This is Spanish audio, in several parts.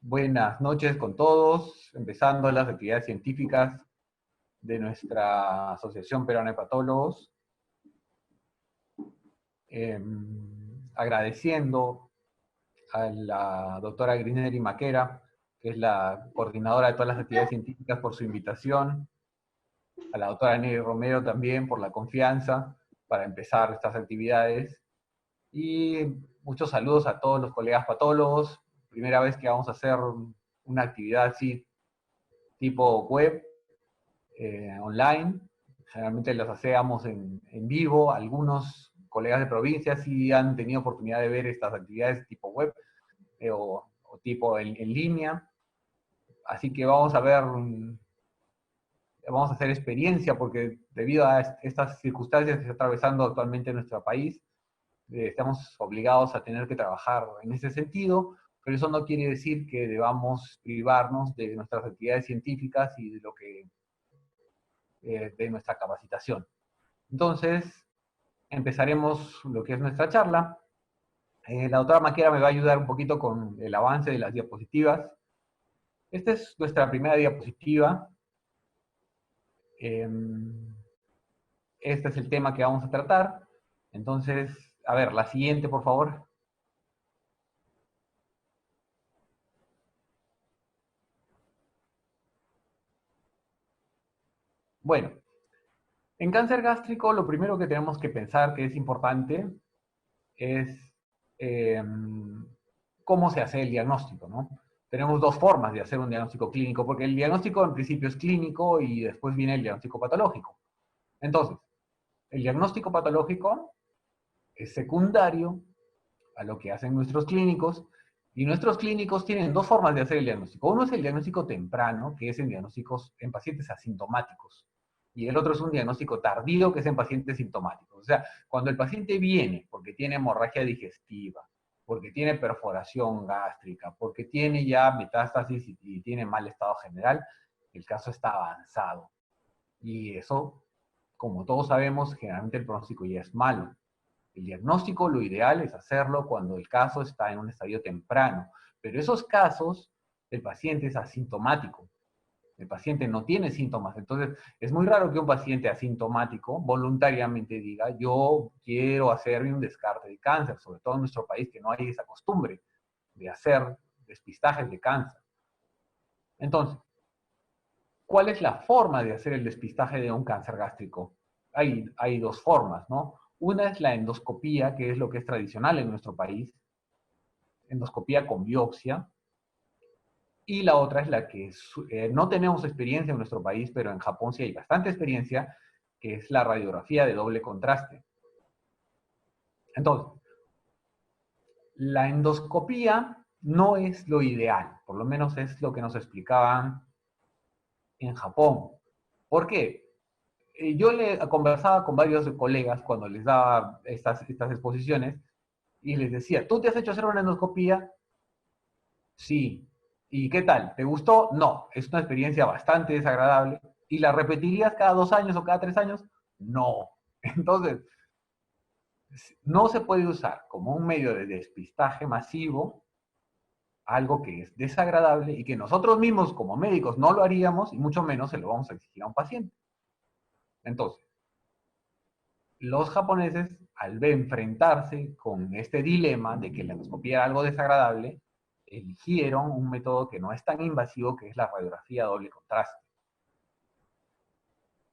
Buenas noches con todos, empezando las actividades científicas de nuestra Asociación Peruana de Patólogos. Agradeciendo a la doctora Grisneri Maquera, que es la coordinadora de todas las actividades científicas, por su invitación, a la doctora Nelly Romero también por la confianza para empezar estas actividades, y muchos saludos a todos los colegas patólogos. Primera vez que vamos a hacer una actividad así tipo web, online. Generalmente las hacíamos en vivo. Algunos colegas de provincia sí han tenido oportunidad de ver estas actividades tipo web o tipo en línea. Así que vamos a ver, vamos a hacer experiencia, porque debido a estas circunstancias que está atravesando actualmente nuestro país, estamos obligados a tener que trabajar en ese sentido, pero eso no quiere decir que debamos privarnos de nuestras actividades científicas y de lo que de nuestra capacitación. Entonces, empezaremos lo que es nuestra charla. La doctora Maquera me va a ayudar un poquito con el avance de las diapositivas. Esta es nuestra primera diapositiva. Este es el tema que vamos a tratar. Entonces, a ver, la siguiente, por favor. Bueno, en cáncer gástrico lo primero que tenemos que pensar que es importante es cómo se hace el diagnóstico, ¿no? Tenemos dos formas de hacer un diagnóstico clínico, porque el diagnóstico en principio es clínico y después viene el diagnóstico patológico. Entonces, el diagnóstico patológico es secundario a lo que hacen nuestros clínicos, y nuestros clínicos tienen dos formas de hacer el diagnóstico. Uno es el diagnóstico temprano, que es en diagnósticos en pacientes asintomáticos, y el otro es un diagnóstico tardío, que es en pacientes sintomáticos. O sea, cuando el paciente viene porque tiene hemorragia digestiva, porque tiene perforación gástrica, porque tiene ya metástasis y tiene mal estado general, el caso está avanzado. Y eso, como todos sabemos, generalmente el pronóstico ya es malo. El diagnóstico, lo ideal es hacerlo cuando el caso está en un estadio temprano, pero esos casos, el paciente es asintomático. El paciente no tiene síntomas. Entonces, es muy raro que un paciente asintomático voluntariamente diga: yo quiero hacerme un descarte de cáncer, sobre todo en nuestro país, que no hay esa costumbre de hacer despistajes de cáncer. Entonces, ¿cuál es la forma de hacer el despistaje de un cáncer gástrico? Hay dos formas, ¿no? Una es la endoscopía, que es lo que es tradicional en nuestro país, endoscopía con biopsia. Y la otra es la que no tenemos experiencia en nuestro país, pero en Japón sí hay bastante experiencia, que es la radiografía de doble contraste. Entonces, la endoscopía no es lo ideal, por lo menos es lo que nos explicaban en Japón. ¿Por qué? Yo le conversaba con varios colegas cuando les daba estas exposiciones y les decía: ¿tú te has hecho hacer una endoscopía? Sí. ¿Y qué tal? ¿Te gustó? No. Es una experiencia bastante desagradable. ¿Y la repetirías cada 2 años o cada 3 años? No. Entonces, no se puede usar como un medio de despistaje masivo algo que es desagradable y que nosotros mismos como médicos no lo haríamos, y mucho menos se lo vamos a exigir a un paciente. Entonces, los japoneses, al enfrentarse con este dilema de que la endoscopía era algo desagradable, eligieron un método que no es tan invasivo, que es la radiografía doble contraste.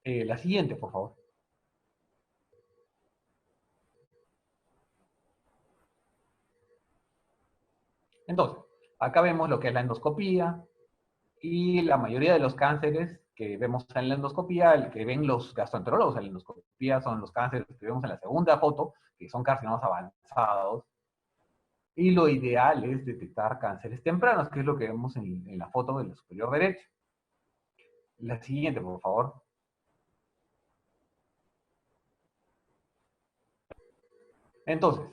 La siguiente, por favor. Entonces, acá vemos lo que es la endoscopía, y la mayoría de los cánceres que vemos en la endoscopía, el que ven los gastroenterólogos en la endoscopía, son los cánceres que vemos en la segunda foto, que son carcinomas avanzados. Y lo ideal es detectar cánceres tempranos, que es lo que vemos en la foto de la superior derecha. La siguiente, por favor. Entonces,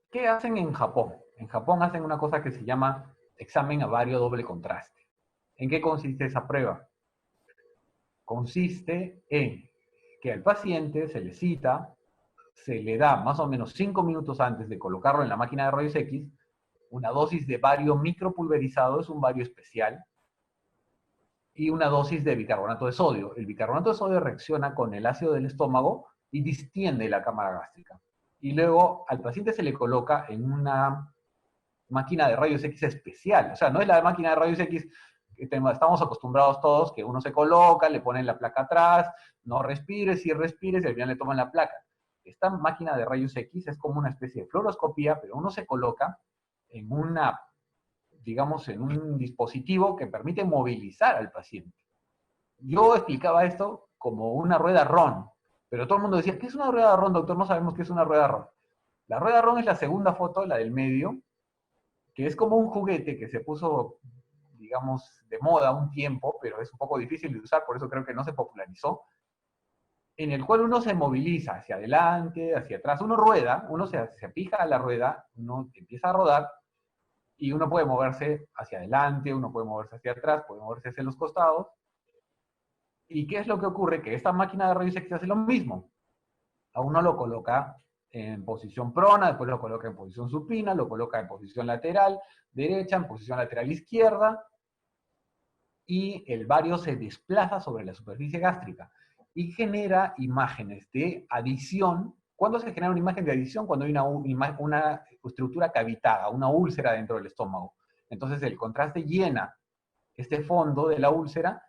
¿qué hacen en Japón? En Japón hacen una cosa que se llama examen avario doble contraste. ¿En qué consiste esa prueba? Consiste en que al paciente se le cita, se le da más o menos 5 minutos antes de colocarlo en la máquina de rayos X, una dosis de bario micropulverizado, es un bario especial, y una dosis de bicarbonato de sodio. El bicarbonato de sodio reacciona con el ácido del estómago y distiende la cámara gástrica. Y luego al paciente se le coloca en una máquina de rayos X especial. O sea, no es la máquina de rayos X que estamos acostumbrados todos, que uno se coloca, le ponen la placa atrás, no respires, y respires, y al final le toman la placa. Esta máquina de rayos X es como una especie de fluoroscopía, pero uno se coloca en una, digamos, en un dispositivo que permite movilizar al paciente. Yo explicaba esto como una rueda RON, pero todo el mundo decía, ¿qué es una rueda RON, doctor? No sabemos qué es una rueda RON. La rueda RON es la segunda foto, la del medio, que es como un juguete que se puso, digamos, de moda un tiempo, pero es un poco difícil de usar, por eso creo que no se popularizó, en el cual uno se moviliza hacia adelante, hacia atrás, uno rueda, uno se fija a la rueda, uno empieza a rodar, y uno puede moverse hacia adelante, uno puede moverse hacia atrás, puede moverse hacia los costados. ¿Y qué es lo que ocurre? Que esta máquina de rayos X hace lo mismo. A uno lo coloca en posición prona, después lo coloca en posición supina, lo coloca en posición lateral derecha, en posición lateral izquierda, y el bario se desplaza sobre la superficie gástrica y genera imágenes de adición. ¿Cuándo se genera una imagen de adición? Cuando hay una estructura cavitada, una úlcera dentro del estómago. Entonces el contraste llena este fondo de la úlcera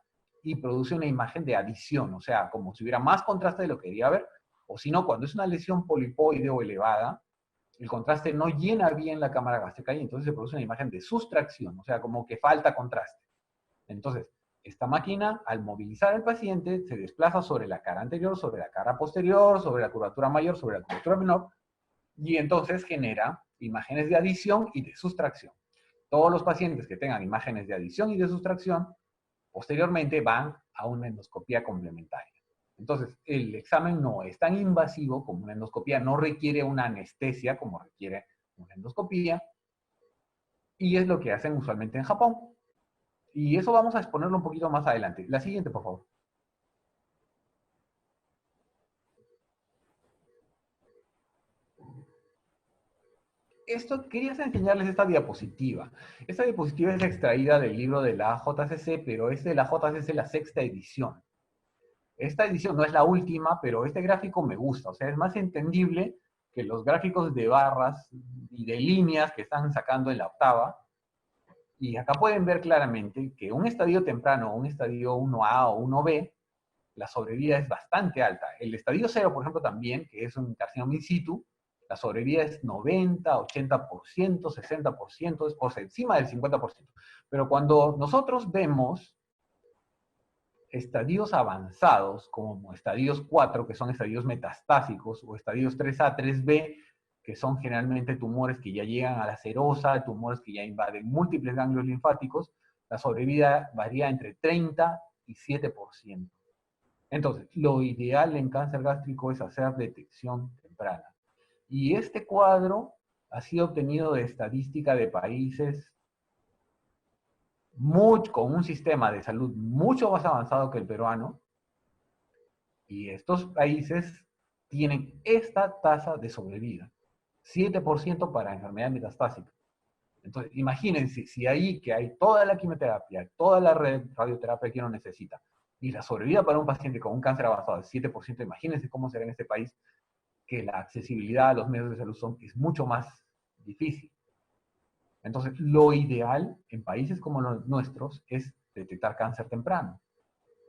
y produce una imagen de adición, o sea, como si hubiera más contraste de lo que quería ver, o si no, cuando es una lesión polipoide o elevada, el contraste no llena bien la cámara gástrica y entonces se produce una imagen de sustracción, o sea, como que falta contraste. Entonces, esta máquina, al movilizar al paciente, se desplaza sobre la cara anterior, sobre la cara posterior, sobre la curvatura mayor, sobre la curvatura menor, y entonces genera imágenes de adición y de sustracción. Todos los pacientes que tengan imágenes de adición y de sustracción, posteriormente van a una endoscopía complementaria. Entonces, el examen no es tan invasivo como una endoscopía, no requiere una anestesia como requiere una endoscopía, y es lo que hacen usualmente en Japón. Y eso vamos a exponerlo un poquito más adelante. La siguiente, por favor. Esto, quería enseñarles esta diapositiva. Esta diapositiva es extraída del libro de la JCC, pero es de la JCC la sexta edición. Esta edición no es la última, pero este gráfico me gusta. O sea, es más entendible que los gráficos de barras y de líneas que están sacando en la octava. Y acá pueden ver claramente que un estadio temprano, un estadio 1A o 1B, la sobrevida es bastante alta. El estadio 0, por ejemplo, también, que es un carcinoma in situ, la sobrevida es 90, 80%, 60%, es por encima del 50%. Pero cuando nosotros vemos estadios avanzados, como estadios 4, que son estadios metastásicos, o estadios 3A, 3B, que son generalmente tumores que ya llegan a la serosa, tumores que ya invaden múltiples ganglios linfáticos, la sobrevida varía entre 30 y 7%. Entonces, lo ideal en cáncer gástrico es hacer detección temprana. Y este cuadro ha sido obtenido de estadística de países con un sistema de salud mucho más avanzado que el peruano, y estos países tienen esta tasa de sobrevida, 7% para enfermedad metastásica. Entonces, imagínense, si ahí que hay toda la quimioterapia, toda la radioterapia que uno necesita, y la sobrevida para un paciente con un cáncer avanzado es 7%, imagínense cómo será en este país, que la accesibilidad a los medios de salud es mucho más difícil. Entonces, lo ideal en países como los nuestros es detectar cáncer temprano.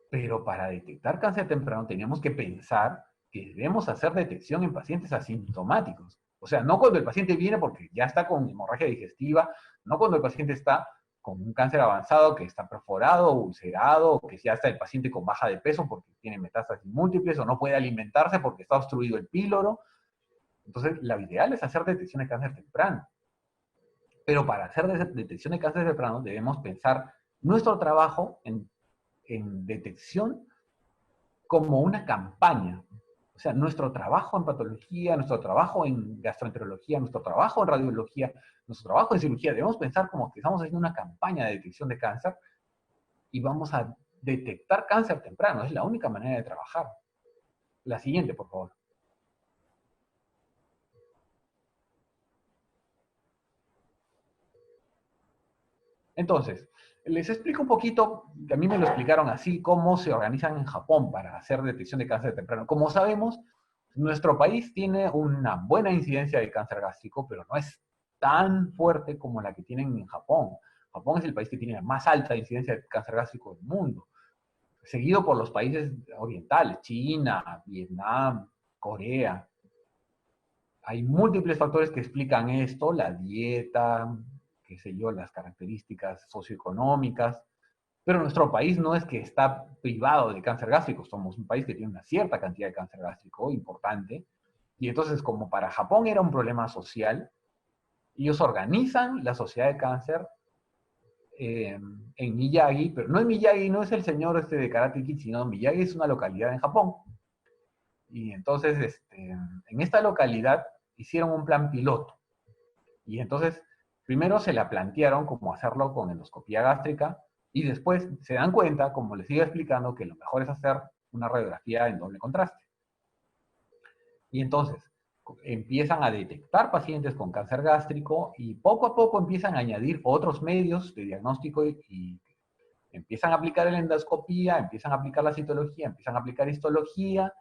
Pero para detectar cáncer temprano teníamos que pensar que debemos hacer detección en pacientes asintomáticos. O sea, no cuando el paciente viene porque ya está con hemorragia digestiva, no cuando el paciente está con un cáncer avanzado que está perforado, ulcerado, o que ya está el paciente con baja de peso porque tiene metástasis múltiples o no puede alimentarse porque está obstruido el píloro. Entonces, lo ideal es hacer detección de cáncer temprano. Pero para hacer detección de cáncer temprano debemos pensar nuestro trabajo en detección como una campaña. O sea, nuestro trabajo en patología, nuestro trabajo en gastroenterología, nuestro trabajo en radiología, nuestro trabajo en cirugía, debemos pensar como que estamos haciendo una campaña de detección de cáncer y vamos a detectar cáncer temprano. Es la única manera de trabajar. La siguiente, por favor. Entonces, les explico un poquito, que a mí me lo explicaron así, cómo se organizan en Japón para hacer detección de cáncer temprano. Como sabemos, nuestro país tiene una buena incidencia de cáncer gástrico, pero no es tan fuerte como la que tienen en Japón. Japón es el país que tiene la más alta incidencia de cáncer gástrico del mundo, seguido por los países orientales, China, Vietnam, Corea. Hay múltiples factores que explican esto, la dieta, qué sé yo, las características socioeconómicas, pero nuestro país no es que está privado de cáncer gástrico, somos un país que tiene una cierta cantidad de cáncer gástrico importante, y entonces como para Japón era un problema social, ellos organizan la sociedad de cáncer en Miyagi, pero no en Miyagi, no es el señor este de Karate Kid, sino Miyagi es una localidad en Japón. Y entonces en esta localidad hicieron un plan piloto. Y entonces primero se la plantearon como hacerlo con endoscopía gástrica y después se dan cuenta, como les iba explicando, que lo mejor es hacer una radiografía en doble contraste. Y entonces empiezan a detectar pacientes con cáncer gástrico y poco a poco empiezan a añadir otros medios de diagnóstico y empiezan a aplicar la endoscopía, empiezan a aplicar la citología, empiezan a aplicar histología,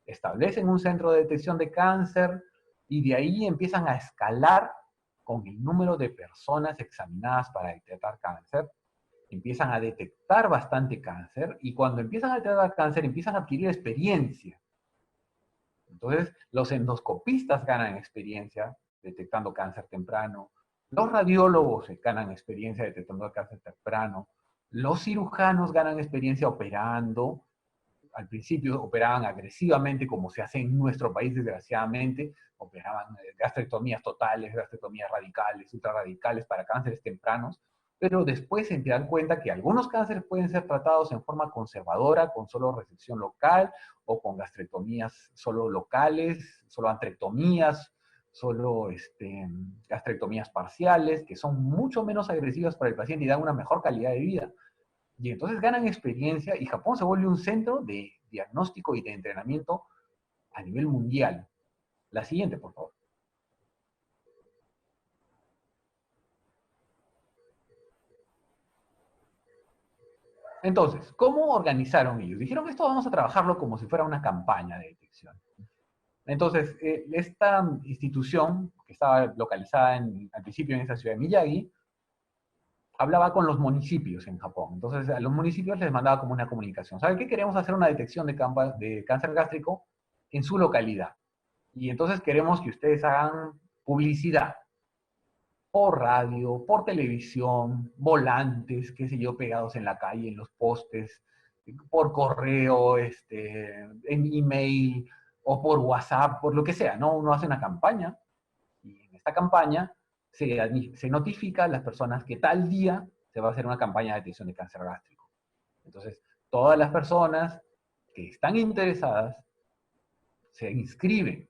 establecen un centro de detección de cáncer y de ahí empiezan a escalar con el número de personas examinadas para detectar cáncer, empiezan a detectar bastante cáncer y cuando empiezan a detectar cáncer empiezan a adquirir experiencia. Entonces, los endoscopistas ganan experiencia detectando cáncer temprano, los radiólogos ganan experiencia detectando cáncer temprano, los cirujanos ganan experiencia operando. Al principio operaban agresivamente, como se hace en nuestro país, desgraciadamente, operaban gastrectomías totales, gastrectomías radicales, ultrarradicales para cánceres tempranos, pero después se dan cuenta que algunos cánceres pueden ser tratados en forma conservadora, con solo resección local, o con gastrectomías solo locales, solo antrectomías, solo gastrectomías parciales, que son mucho menos agresivas para el paciente y dan una mejor calidad de vida. Y entonces ganan experiencia y Japón se vuelve un centro de diagnóstico y de entrenamiento a nivel mundial. La siguiente, por favor. Entonces, ¿cómo organizaron ellos? Dijeron, esto vamos a trabajarlo como si fuera una campaña de detección. Entonces, esta institución, que estaba localizada al principio en esa ciudad de Miyagi, hablaba con los municipios en Japón. Entonces, a los municipios les mandaba como una comunicación. ¿Sabe qué? Queremos hacer una detección de cáncer gástrico en su localidad. Y entonces queremos que ustedes hagan publicidad por radio, por televisión, volantes, qué sé yo, pegados en la calle, en los postes, por correo, en email o por WhatsApp, por lo que sea, ¿no? Uno hace una campaña y en esta campaña se notifica a las personas que tal día se va a hacer una campaña de detección de cáncer gástrico. Entonces, todas las personas que están interesadas se inscriben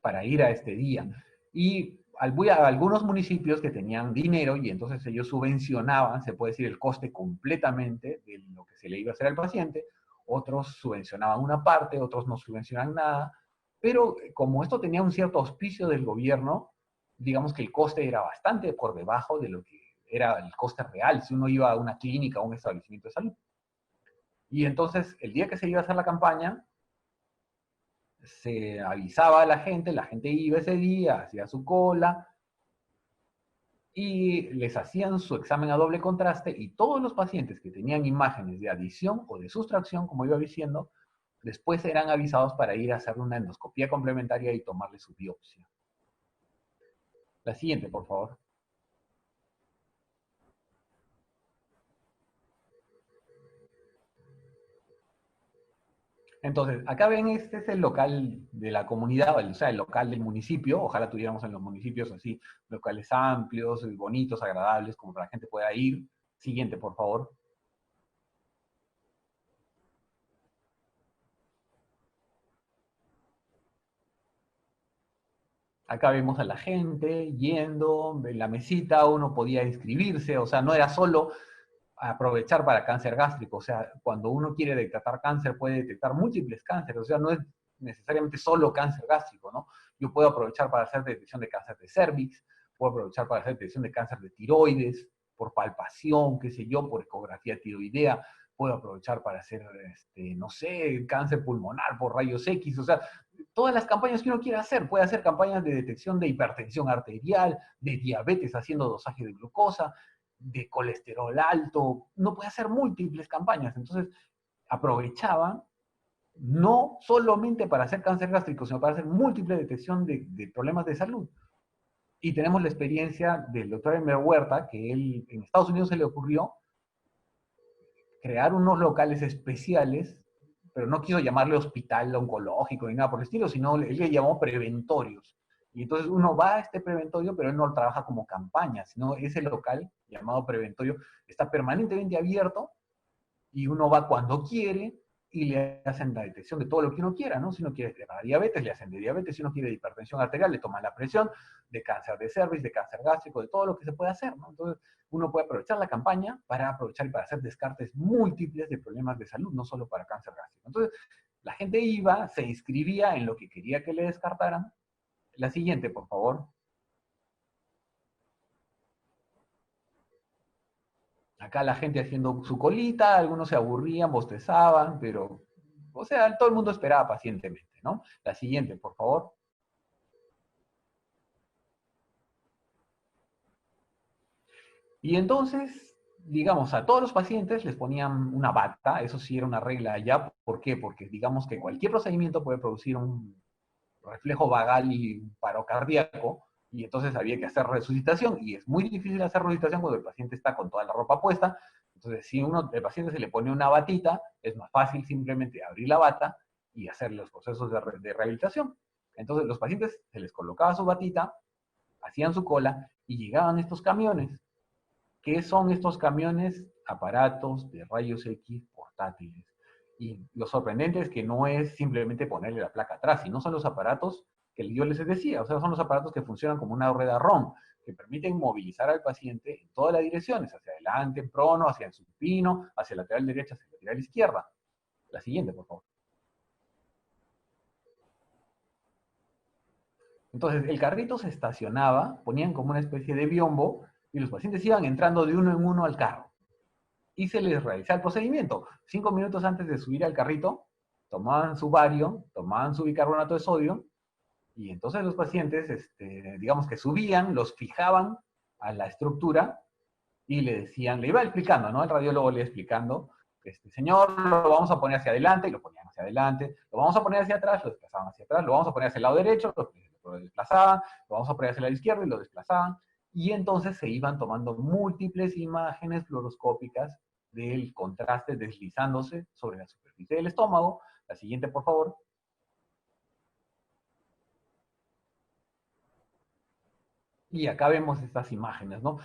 para ir a este día. Y algunos municipios que tenían dinero y entonces ellos subvencionaban, se puede decir, el coste completamente de lo que se le iba a hacer al paciente, otros subvencionaban una parte, otros no subvencionan nada, pero como esto tenía un cierto auspicio del gobierno, digamos que el coste era bastante por debajo de lo que era el coste real si uno iba a una clínica o un establecimiento de salud. Y entonces, el día que se iba a hacer la campaña, se avisaba a la gente iba ese día, hacía su cola y les hacían su examen a doble contraste y todos los pacientes que tenían imágenes de adición o de sustracción, como iba diciendo, después eran avisados para ir a hacer una endoscopía complementaria y tomarle su biopsia. La siguiente, por favor. Entonces, acá ven, este es el local de la comunidad, o sea, el local del municipio. Ojalá tuviéramos en los municipios así, locales amplios, bonitos, agradables, como para la gente pueda ir. Siguiente, por favor. Acá vemos a la gente yendo, en la mesita uno podía inscribirse, o sea, no era solo aprovechar para cáncer gástrico, o sea, cuando uno quiere detectar cáncer puede detectar múltiples cánceres, o sea, no es necesariamente solo cáncer gástrico, ¿no? Yo puedo aprovechar para hacer detección de cáncer de cervix, puedo aprovechar para hacer detección de cáncer de tiroides, por palpación, qué sé yo, por ecografía tiroidea, puedo aprovechar para hacer, no sé, cáncer pulmonar por rayos X, o sea, todas las campañas que uno quiera hacer. Puede hacer campañas de detección de hipertensión arterial, de diabetes haciendo dosaje de glucosa, de colesterol alto, no puede hacer múltiples campañas. Entonces, aprovechaban no solamente para hacer cáncer gástrico, sino para hacer múltiple detección de problemas de salud. Y tenemos la experiencia del doctor Elmer Huerta, que él en Estados Unidos se le ocurrió crear unos locales especiales, pero no quiso llamarle hospital oncológico ni nada por el estilo, sino él le llamó preventorios. Y entonces uno va a este preventorio, pero él no trabaja como campaña, sino ese local llamado preventorio está permanentemente abierto y uno va cuando quiere y le hacen la detección de todo lo que uno quiera, ¿no? Si uno quiere de diabetes, le hacen de diabetes; si uno quiere de hipertensión arterial, le toman la presión, de cáncer de cervix, de cáncer gástrico, de todo lo que se puede hacer, ¿no? Entonces, uno puede aprovechar la campaña para aprovechar y para hacer descartes múltiples de problemas de salud, no solo para cáncer gástrico. Entonces, la gente iba, se inscribía en lo que quería que le descartaran. La siguiente, por favor. Acá la gente haciendo su colita, algunos se aburrían, bostezaban, pero, o sea, todo el mundo esperaba pacientemente, ¿no? La siguiente, por favor. Y entonces, digamos, a todos los pacientes les ponían una bata. Eso sí era una regla ya. ¿Por qué? Porque digamos que cualquier procedimiento puede producir un reflejo vagal y un paro cardíaco, y entonces había que hacer resucitación, y es muy difícil hacer resucitación cuando el paciente está con toda la ropa puesta. Entonces, si el paciente se le pone una batita, es más fácil simplemente abrir la bata y hacer los procesos de rehabilitación. Entonces, los pacientes se les colocaba su batita, hacían su cola, y llegaban estos camiones. ¿Qué son estos camiones? Aparatos de rayos X portátiles. Y lo sorprendente es que no es simplemente ponerle la placa atrás, sino son los aparatos que yo les decía, o sea, son los aparatos que funcionan como una rueda ROM, que permiten movilizar al paciente en todas las direcciones, hacia adelante, en prono, hacia el supino, hacia el lateral derecha, hacia el lateral izquierda. La siguiente, por favor. Entonces, el carrito se estacionaba, ponían como una especie de biombo, y los pacientes iban entrando de uno en uno al carro. Y se les realizaba el procedimiento. 5 minutos antes de subir al carrito, tomaban su bario, tomaban su bicarbonato de sodio, y entonces los pacientes, digamos que subían, los fijaban a la estructura y le decían, le iba explicando, ¿no? El radiólogo le iba explicando, señor, lo vamos a poner hacia adelante, y lo ponían hacia adelante; lo vamos a poner hacia atrás, lo desplazaban hacia atrás; lo vamos a poner hacia el lado derecho, lo desplazaban; lo vamos a poner hacia el lado izquierdo, y lo desplazaban. Y entonces se iban tomando múltiples imágenes fluoroscópicas del contraste deslizándose sobre la superficie del estómago. La siguiente, por favor. Y acá vemos estas imágenes, ¿no?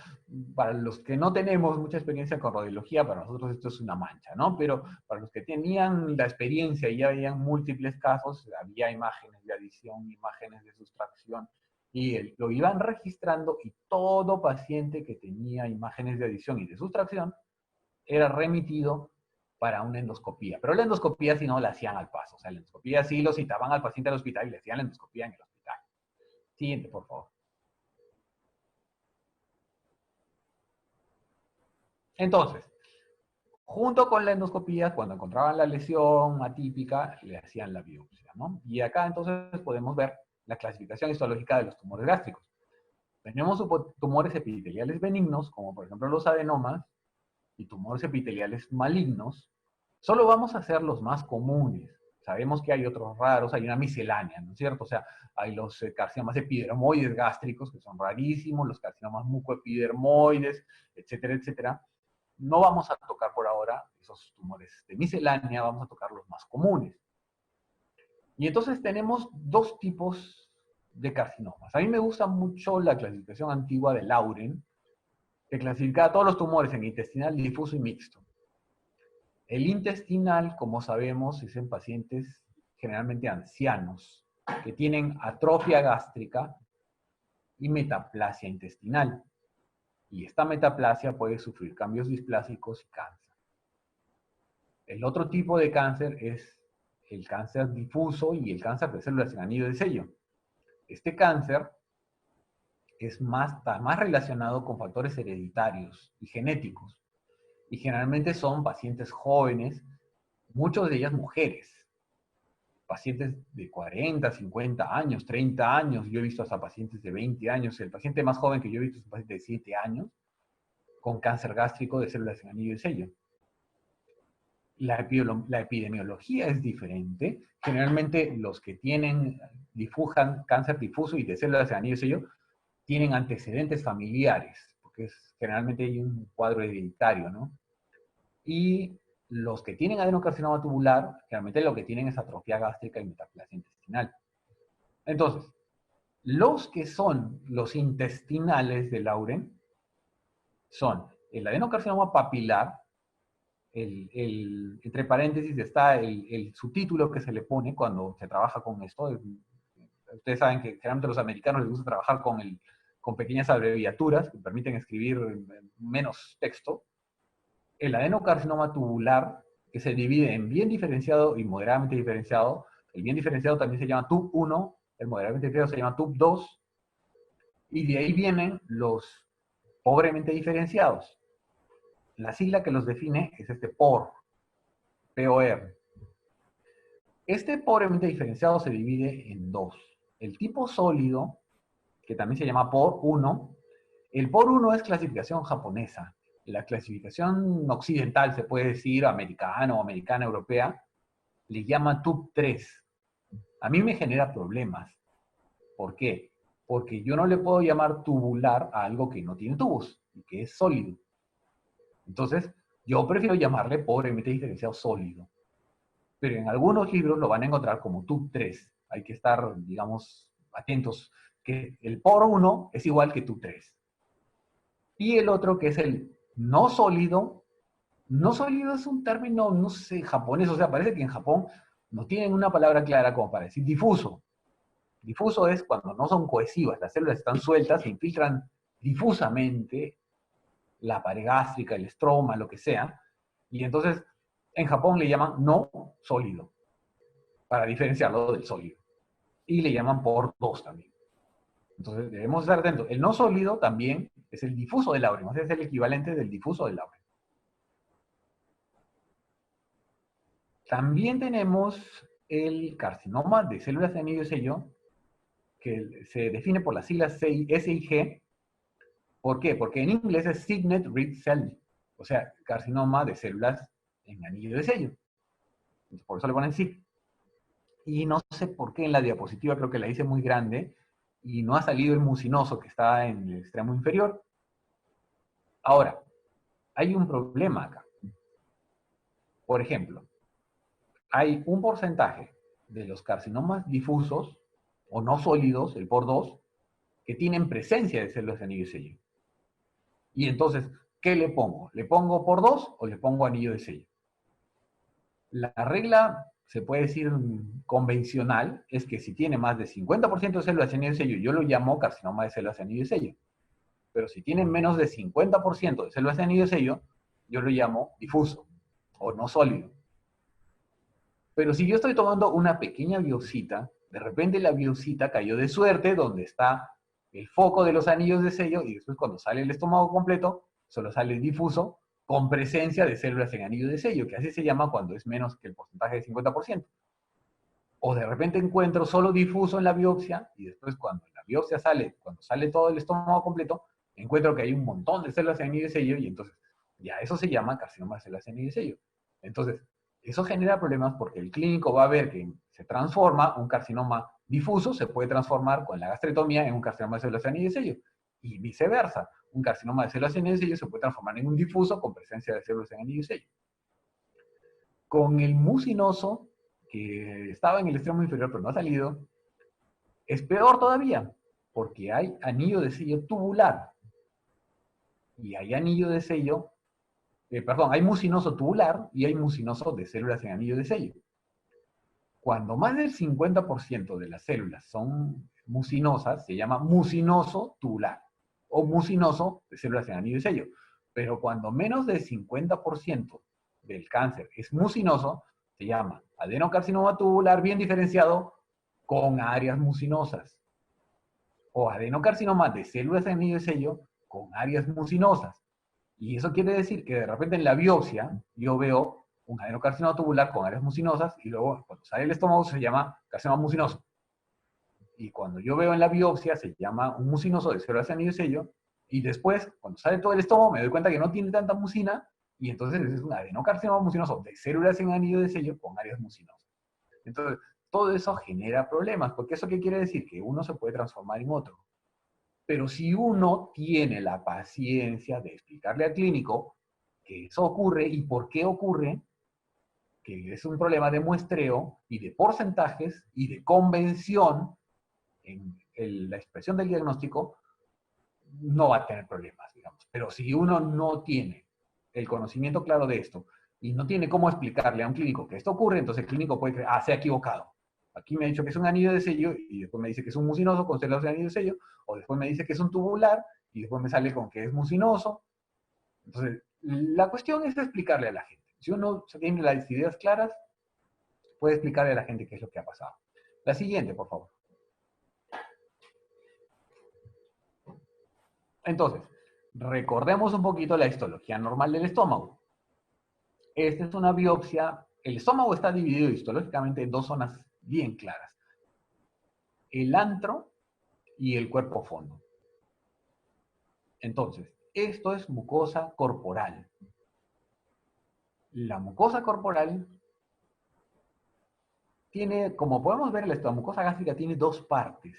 Para los que no tenemos mucha experiencia con radiología, para nosotros esto es una mancha, ¿no? Pero para los que tenían la experiencia y ya veían múltiples casos, había imágenes de adición, imágenes de sustracción, y lo iban registrando, y todo paciente que tenía imágenes de adición y de sustracción era remitido para una endoscopía. Pero la endoscopía sí no la hacían al paso, o sea, la endoscopía sí lo citaban al paciente al hospital y le hacían la endoscopía en el hospital. Siguiente, por favor. Entonces, junto con la endoscopía, cuando encontraban la lesión atípica, le hacían la biopsia, ¿no? Y acá entonces podemos ver la clasificación histológica de los tumores gástricos. Tenemos tumores epiteliales benignos, como por ejemplo los adenomas, y tumores epiteliales malignos. Solo vamos a hacer los más comunes. Sabemos que hay otros raros, hay una miscelánea, ¿no es cierto? O sea, hay los carcinomas epidermoides gástricos, que son rarísimos, los carcinomas mucoepidermoides, etcétera, etcétera. No vamos a tocar por ahora esos tumores de miscelánea, vamos a tocar los más comunes. Y entonces tenemos dos tipos de carcinomas. A mí me gusta mucho la clasificación antigua de Lauren, que clasificaba todos los tumores en intestinal, difuso y mixto. El intestinal, como sabemos, es en pacientes generalmente ancianos, que tienen atrofia gástrica y metaplasia intestinal. Y esta metaplasia puede sufrir cambios displásicos y cáncer. El otro tipo de cáncer es el cáncer difuso y el cáncer de células en anillo de sello. Este cáncer está más relacionado con factores hereditarios y genéticos. Y generalmente son pacientes jóvenes, muchos de ellas mujeres, pacientes de 40, 50 años, 30 años. Yo he visto hasta pacientes de 20 años. El paciente más joven que yo he visto es un paciente de 7 años con cáncer gástrico de células en anillo de sello. La epidemiología es diferente. Generalmente los que difujan cáncer difuso y de células en anillo de sello tienen antecedentes familiares, porque generalmente hay un cuadro hereditario, ¿no? Y los que tienen adenocarcinoma tubular, generalmente lo que tienen es atrofia gástrica y metaplasia intestinal. Entonces, los que son los intestinales de Lauren son el adenocarcinoma papilar, entre paréntesis está el subtítulo que se le pone cuando se trabaja con esto. Ustedes saben que generalmente a los americanos les gusta trabajar con pequeñas abreviaturas que permiten escribir menos texto. El adenocarcinoma tubular, que se divide en bien diferenciado y moderadamente diferenciado. El bien diferenciado también se llama TUB1, el moderadamente diferenciado se llama TUB2, y de ahí vienen los pobremente diferenciados. La sigla que los define es este POR, POR. Este pobremente diferenciado se divide en dos. El tipo sólido, que también se llama POR1. El POR1 es clasificación japonesa. La clasificación occidental, se puede decir, americana o americana europea, le llama TUB3. A mí me genera problemas. ¿Por qué? Porque yo no le puedo llamar tubular a algo que no tiene tubos y que es sólido. Entonces, yo prefiero llamarle pobremente diferenciado sólido. Pero en algunos libros lo van a encontrar como TUB3. Hay que estar, digamos, atentos, que el POR1 es igual que TUB3. Y el otro, que es el no sólido. No sólido es un término, no sé, japonés. O sea, parece que en Japón no tienen una palabra clara como para decir difuso. Difuso es cuando no son cohesivas, las células están sueltas, se infiltran difusamente la pared gástrica, el estroma, lo que sea. Y entonces en Japón le llaman no sólido, para diferenciarlo del sólido. Y le llaman por dos también. Entonces debemos estar atentos. El no sólido también es el difuso del Lauren, o sea, es el equivalente del difuso del Lauren. También tenemos el carcinoma de células de anillo de sello, que se define por las siglas S y G. ¿Por qué? Porque en inglés es Signet Ring Cell, o sea, carcinoma de células en anillo de sello. Por eso le ponen SIG. Y no sé por qué en la diapositiva creo que la hice muy grande y no ha salido el mucinoso que está en el extremo inferior. Ahora, hay un problema acá. Por ejemplo, hay un porcentaje de los carcinomas difusos o no sólidos, el POR2, que tienen presencia de células de anillo de sello. Y entonces, ¿qué le pongo? ¿Le pongo POR2 o le pongo anillo de sello? La regla, se puede decir convencional, es que si tiene más de 50% de células de anillo de sello, yo lo llamo carcinoma de células de anillo de sello. Pero si tiene menos de 50% de células de anillo de sello, yo lo llamo difuso o no sólido. Pero si yo estoy tomando una pequeña biopsita, de repente la biopsita cayó de suerte donde está el foco de los anillos de sello y después cuando sale el estómago completo, solo sale difuso con presencia de células en anillo de sello, que así se llama cuando es menos que el porcentaje de 50%. O de repente encuentro solo difuso en la biopsia y después cuando la biopsia sale, cuando sale todo el estómago completo, encuentro que hay un montón de células en anillo de sello y entonces ya eso se llama carcinoma de células en anillo de sello. Entonces, eso genera problemas porque el clínico va a ver que se transforma un carcinoma difuso, se puede transformar con la gastrectomía en un carcinoma de células en anillo de sello. Y viceversa, un carcinoma de células en anillo de sello se puede transformar en un difuso con presencia de células en anillo de sello. Con el mucinoso, que estaba en el extremo inferior pero no ha salido, es peor todavía, porque hay anillo de sello tubular. Y hay anillo de sello, hay mucinoso tubular y hay mucinoso de células en anillo de sello. Cuando más del 50% de las células son mucinosas, se llama mucinoso tubular o mucinoso de células en anillo de sello. Pero cuando menos del 50% del cáncer es mucinoso, se llama adenocarcinoma tubular bien diferenciado con áreas mucinosas. o adenocarcinoma de células en anillo de sello con áreas mucinosas. Y eso quiere decir que de repente en la biopsia yo veo un adenocarcinoma tubular con áreas mucinosas y luego cuando sale el estómago se llama carcinoma mucinoso. Y cuando yo veo en la biopsia se llama un mucinoso de células en anillo de sello y después cuando sale todo el estómago me doy cuenta que no tiene tanta mucina y entonces es un adenocarcinoma mucinoso de células en anillo de sello con áreas mucinosas. Entonces, todo eso genera problemas, porque ¿eso qué quiere decir? Que uno se puede transformar en otro. Pero si uno tiene la paciencia de explicarle al clínico que eso ocurre y por qué ocurre, que es un problema de muestreo y de porcentajes y de convención en la expresión del diagnóstico, no va a tener problemas, digamos. Pero si uno no tiene el conocimiento claro de esto y no tiene cómo explicarle a un clínico que esto ocurre, entonces el clínico puede creer, se ha equivocado. Aquí me ha dicho que es un anillo de sello y después me dice que es un mucinoso con células de anillo de sello, o después me dice que es un tubular y después me sale con que es mucinoso. Entonces, la cuestión es explicarle a la gente. Si uno tiene las ideas claras, puede explicarle a la gente qué es lo que ha pasado. La siguiente, por favor. Entonces, recordemos un poquito la histología normal del estómago. Esta es una biopsia. El estómago está dividido histológicamente en dos zonas bien claras. El antro y el cuerpo fondo. Entonces, esto es mucosa corporal. La mucosa corporal tiene, como podemos ver, la mucosa gástrica tiene dos partes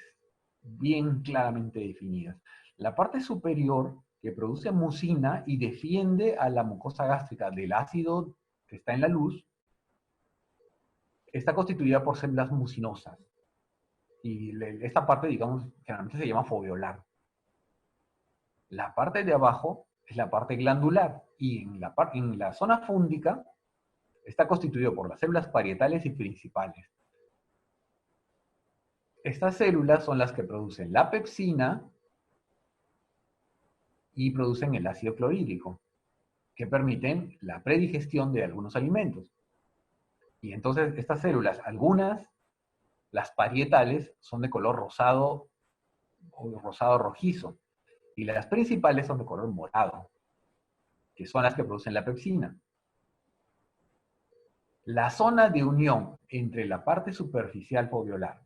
bien claramente definidas. La parte superior, que produce mucina y defiende a la mucosa gástrica del ácido que está en la luz, está constituida por células mucinosas. Y esta parte, digamos, generalmente se llama foveolar. La parte de abajo es la parte glandular. Y en la zona fúndica está constituido por las células parietales y principales. Estas células son las que producen la pepsina y producen el ácido clorhídrico, que permiten la predigestión de algunos alimentos. Y entonces estas células, algunas, las parietales, son de color rosado o rosado rojizo, y las principales son de color morado, que son las que producen la pepsina. La zona de unión entre la parte superficial foveolar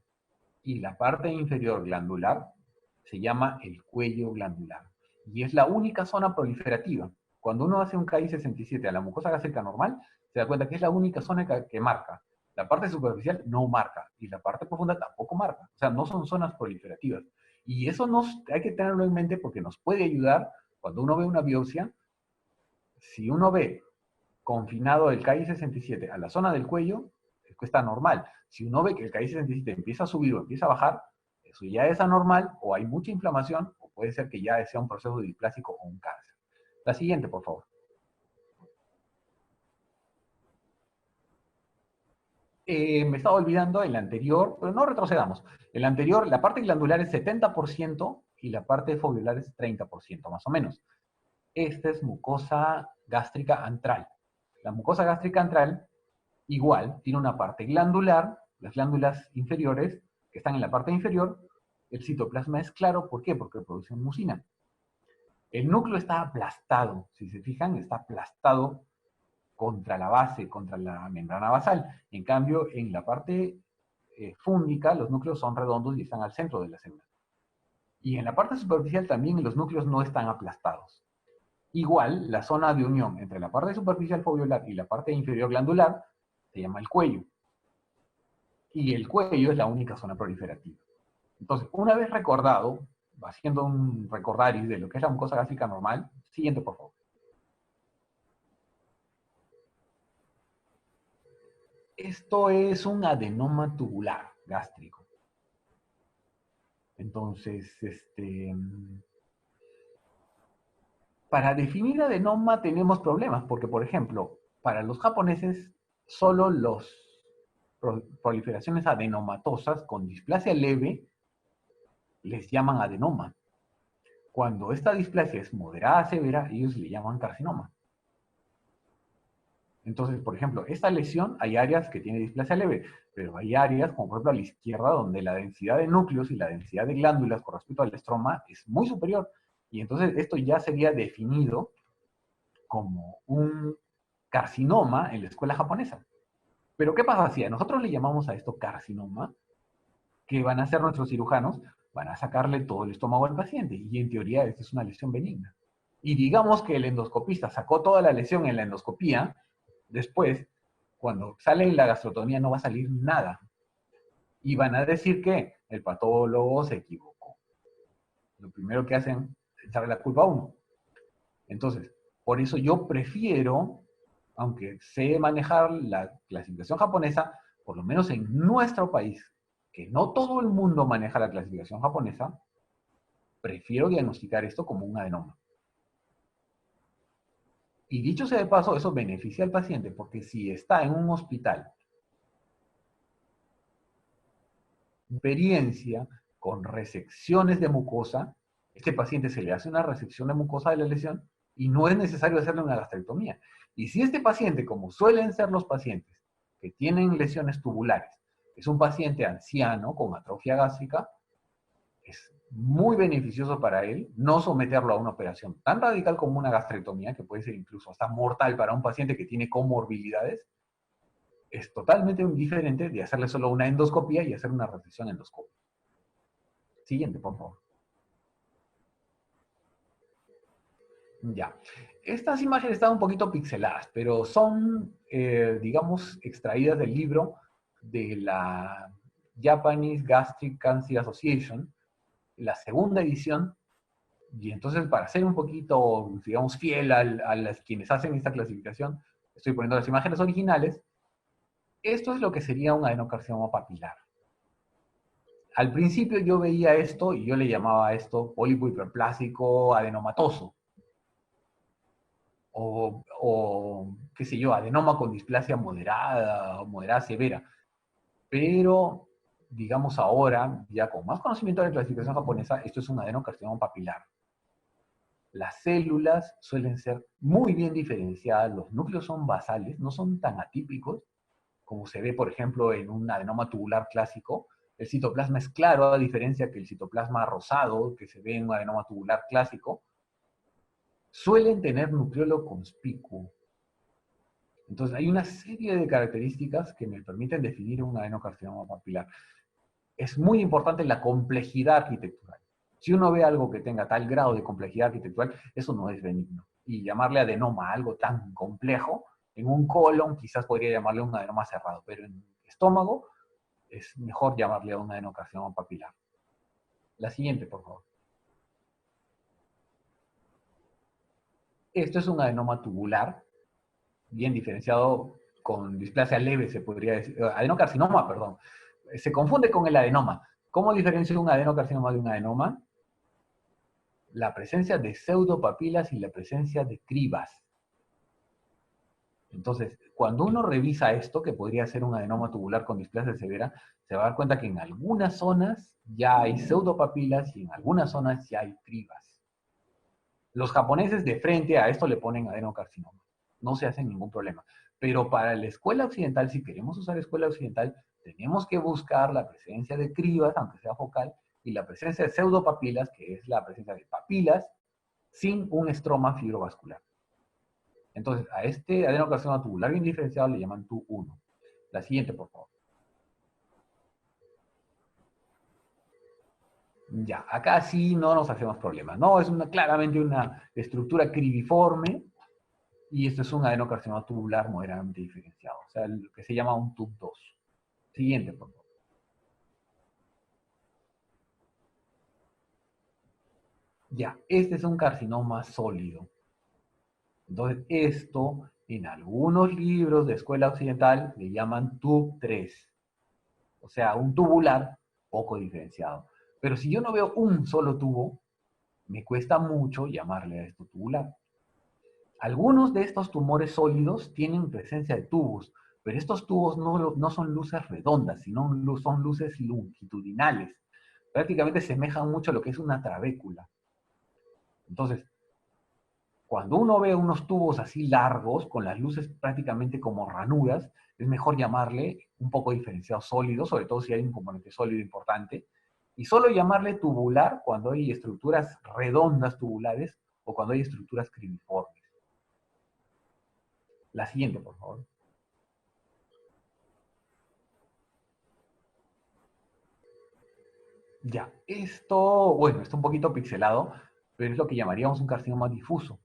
y la parte inferior glandular se llama el cuello glandular. Y es la única zona proliferativa. Cuando uno hace un KI67 a la mucosa gástrica normal, se da cuenta que es la única zona que marca. La parte superficial no marca y la parte profunda tampoco marca. O sea, no son zonas proliferativas. Y eso hay que tenerlo en mente porque nos puede ayudar cuando uno ve una biopsia. Si uno ve confinado el KI67 a la zona del cuello, es que está normal. Si uno ve que el KI67 empieza a subir o empieza a bajar, eso ya es anormal o hay mucha inflamación o puede ser que ya sea un proceso displásico o un cáncer. La siguiente, por favor. Me estaba olvidando el anterior, pero no retrocedamos. El anterior, la parte glandular es 70% y la parte foveolar es 30%, más o menos. Esta es mucosa gástrica antral. La mucosa gástrica antral, igual, tiene una parte glandular, las glándulas inferiores, que están en la parte inferior. El citoplasma es claro, ¿por qué? Porque producen mucina. El núcleo está aplastado, si se fijan, está aplastado contra la base, contra la membrana basal. En cambio, en la parte fúndica, los núcleos son redondos y están al centro de la célula. Y en la parte superficial también los núcleos no están aplastados. Igual, la zona de unión entre la parte superficial foveolar y la parte inferior glandular se llama el cuello. Y el cuello es la única zona proliferativa. Entonces, una vez recordado, haciendo un recordaris de lo que es la mucosa gástrica normal, siguiente, por favor. Esto es un adenoma tubular gástrico. Entonces, para definir adenoma tenemos problemas, porque, por ejemplo, para los japoneses, solo las proliferaciones adenomatosas con displasia leve les llaman adenoma. Cuando esta displasia es moderada a severa, ellos le llaman carcinoma. Entonces, por ejemplo, esta lesión hay áreas que tiene displasia leve, pero hay áreas, como por ejemplo a la izquierda, donde la densidad de núcleos y la densidad de glándulas con respecto al estroma es muy superior. Y entonces esto ya sería definido como un carcinoma en la escuela japonesa. Pero ¿qué pasa si a nosotros le llamamos a esto carcinoma? ¿Qué van a hacer nuestros cirujanos? Van a sacarle todo el estómago al paciente. Y en teoría esta es una lesión benigna. Y digamos que el endoscopista sacó toda la lesión en la endoscopía, después, cuando sale en la gastrotomía no va a salir nada. Y van a decir que el patólogo se equivocó. Lo primero que hacen es echarle la culpa a uno. Entonces, por eso yo prefiero, aunque sé manejar la clasificación japonesa, por lo menos en nuestro país, que no todo el mundo maneja la clasificación japonesa, prefiero diagnosticar esto como un adenoma. Y dicho sea de paso, eso beneficia al paciente, porque si está en un hospital, experiencia con resecciones de mucosa, este paciente se le hace una resección de mucosa de la lesión y no es necesario hacerle una gastrectomía. Y si este paciente, como suelen ser los pacientes que tienen lesiones tubulares, es un paciente anciano con atrofia gástrica, es muy beneficioso para él no someterlo a una operación tan radical como una gastrectomía, que puede ser incluso hasta mortal para un paciente que tiene comorbilidades. Es totalmente diferente de hacerle solo una endoscopía y hacer una resección endoscópica. Siguiente, por favor. Ya. Estas imágenes están un poquito pixeladas, pero son, digamos, extraídas del libro de la Japanese Gastric Cancer Association, la segunda edición. Y entonces, para ser un poquito, digamos, fiel a quienes hacen esta clasificación, estoy poniendo las imágenes originales. Esto es lo que sería un adenocarcinoma papilar. Al principio yo veía esto y yo le llamaba a esto pólipo hiperplásico adenomatoso. Qué sé yo, adenoma con displasia moderada o moderada severa. Pero, digamos ahora, ya con más conocimiento de la clasificación japonesa, esto es un adenocarcinoma papilar. Las células suelen ser muy bien diferenciadas, los núcleos son basales, no son tan atípicos, como se ve, por ejemplo, en un adenoma tubular clásico. El citoplasma es claro, a diferencia que el citoplasma rosado, que se ve en un adenoma tubular clásico, suelen tener nucleolo conspicuo. Entonces, hay una serie de características que me permiten definir un adenocarcinoma papilar. Es muy importante la complejidad arquitectural. Si uno ve algo que tenga tal grado de complejidad arquitectural, eso no es benigno. Y llamarle adenoma a algo tan complejo, en un colon quizás podría llamarle un adenoma cerrado, pero en estómago es mejor llamarle a un adenocarcinoma papilar. La siguiente, por favor. Esto es un adenoma tubular, bien diferenciado con displasia leve, se podría decir, adenocarcinoma, perdón. Se confunde con el adenoma. ¿Cómo diferencia un adenocarcinoma de un adenoma? La presencia de pseudopapilas y la presencia de cribas. Entonces, cuando uno revisa esto, que podría ser un adenoma tubular con displasia severa, se va a dar cuenta que en algunas zonas ya hay pseudopapilas y en algunas zonas ya hay cribas. Los japoneses de frente a esto le ponen adenocarcinoma. No se hacen ningún problema. Pero para la escuela occidental, si queremos usar escuela occidental, tenemos que buscar la presencia de cribas, aunque sea focal, y la presencia de pseudopapilas, que es la presencia de papilas, sin un estroma fibrovascular. Entonces, a este adenocarcinoma tubular bien diferenciado le llaman TU1. La siguiente, por favor. Ya, acá sí no nos hacemos problemas, ¿no? Es claramente una estructura cribiforme, y esto es un adenocarcinoma tubular moderadamente diferenciado, o sea, lo que se llama un TUB2. Siguiente, por favor. Ya, este es un carcinoma sólido. Entonces, esto en algunos libros de escuela occidental le llaman TUB3, o sea, un tubular poco diferenciado. Pero si yo no veo un solo tubo, me cuesta mucho llamarle a esto tubular. Algunos de estos tumores sólidos tienen presencia de tubos, pero estos tubos no son luces redondas, sino son luces longitudinales. Prácticamente semejan mucho a lo que es una trabécula. Entonces, Cuando uno ve unos tubos así largos, con las luces prácticamente como ranuras, es mejor llamarle un poco diferenciado sólido, sobre todo si hay un componente sólido importante, y solo llamarle tubular cuando hay estructuras redondas tubulares o cuando hay estructuras cribiformes. La siguiente, por favor. Ya, esto, bueno, está un poquito pixelado, pero es lo que llamaríamos un carcinoma difuso.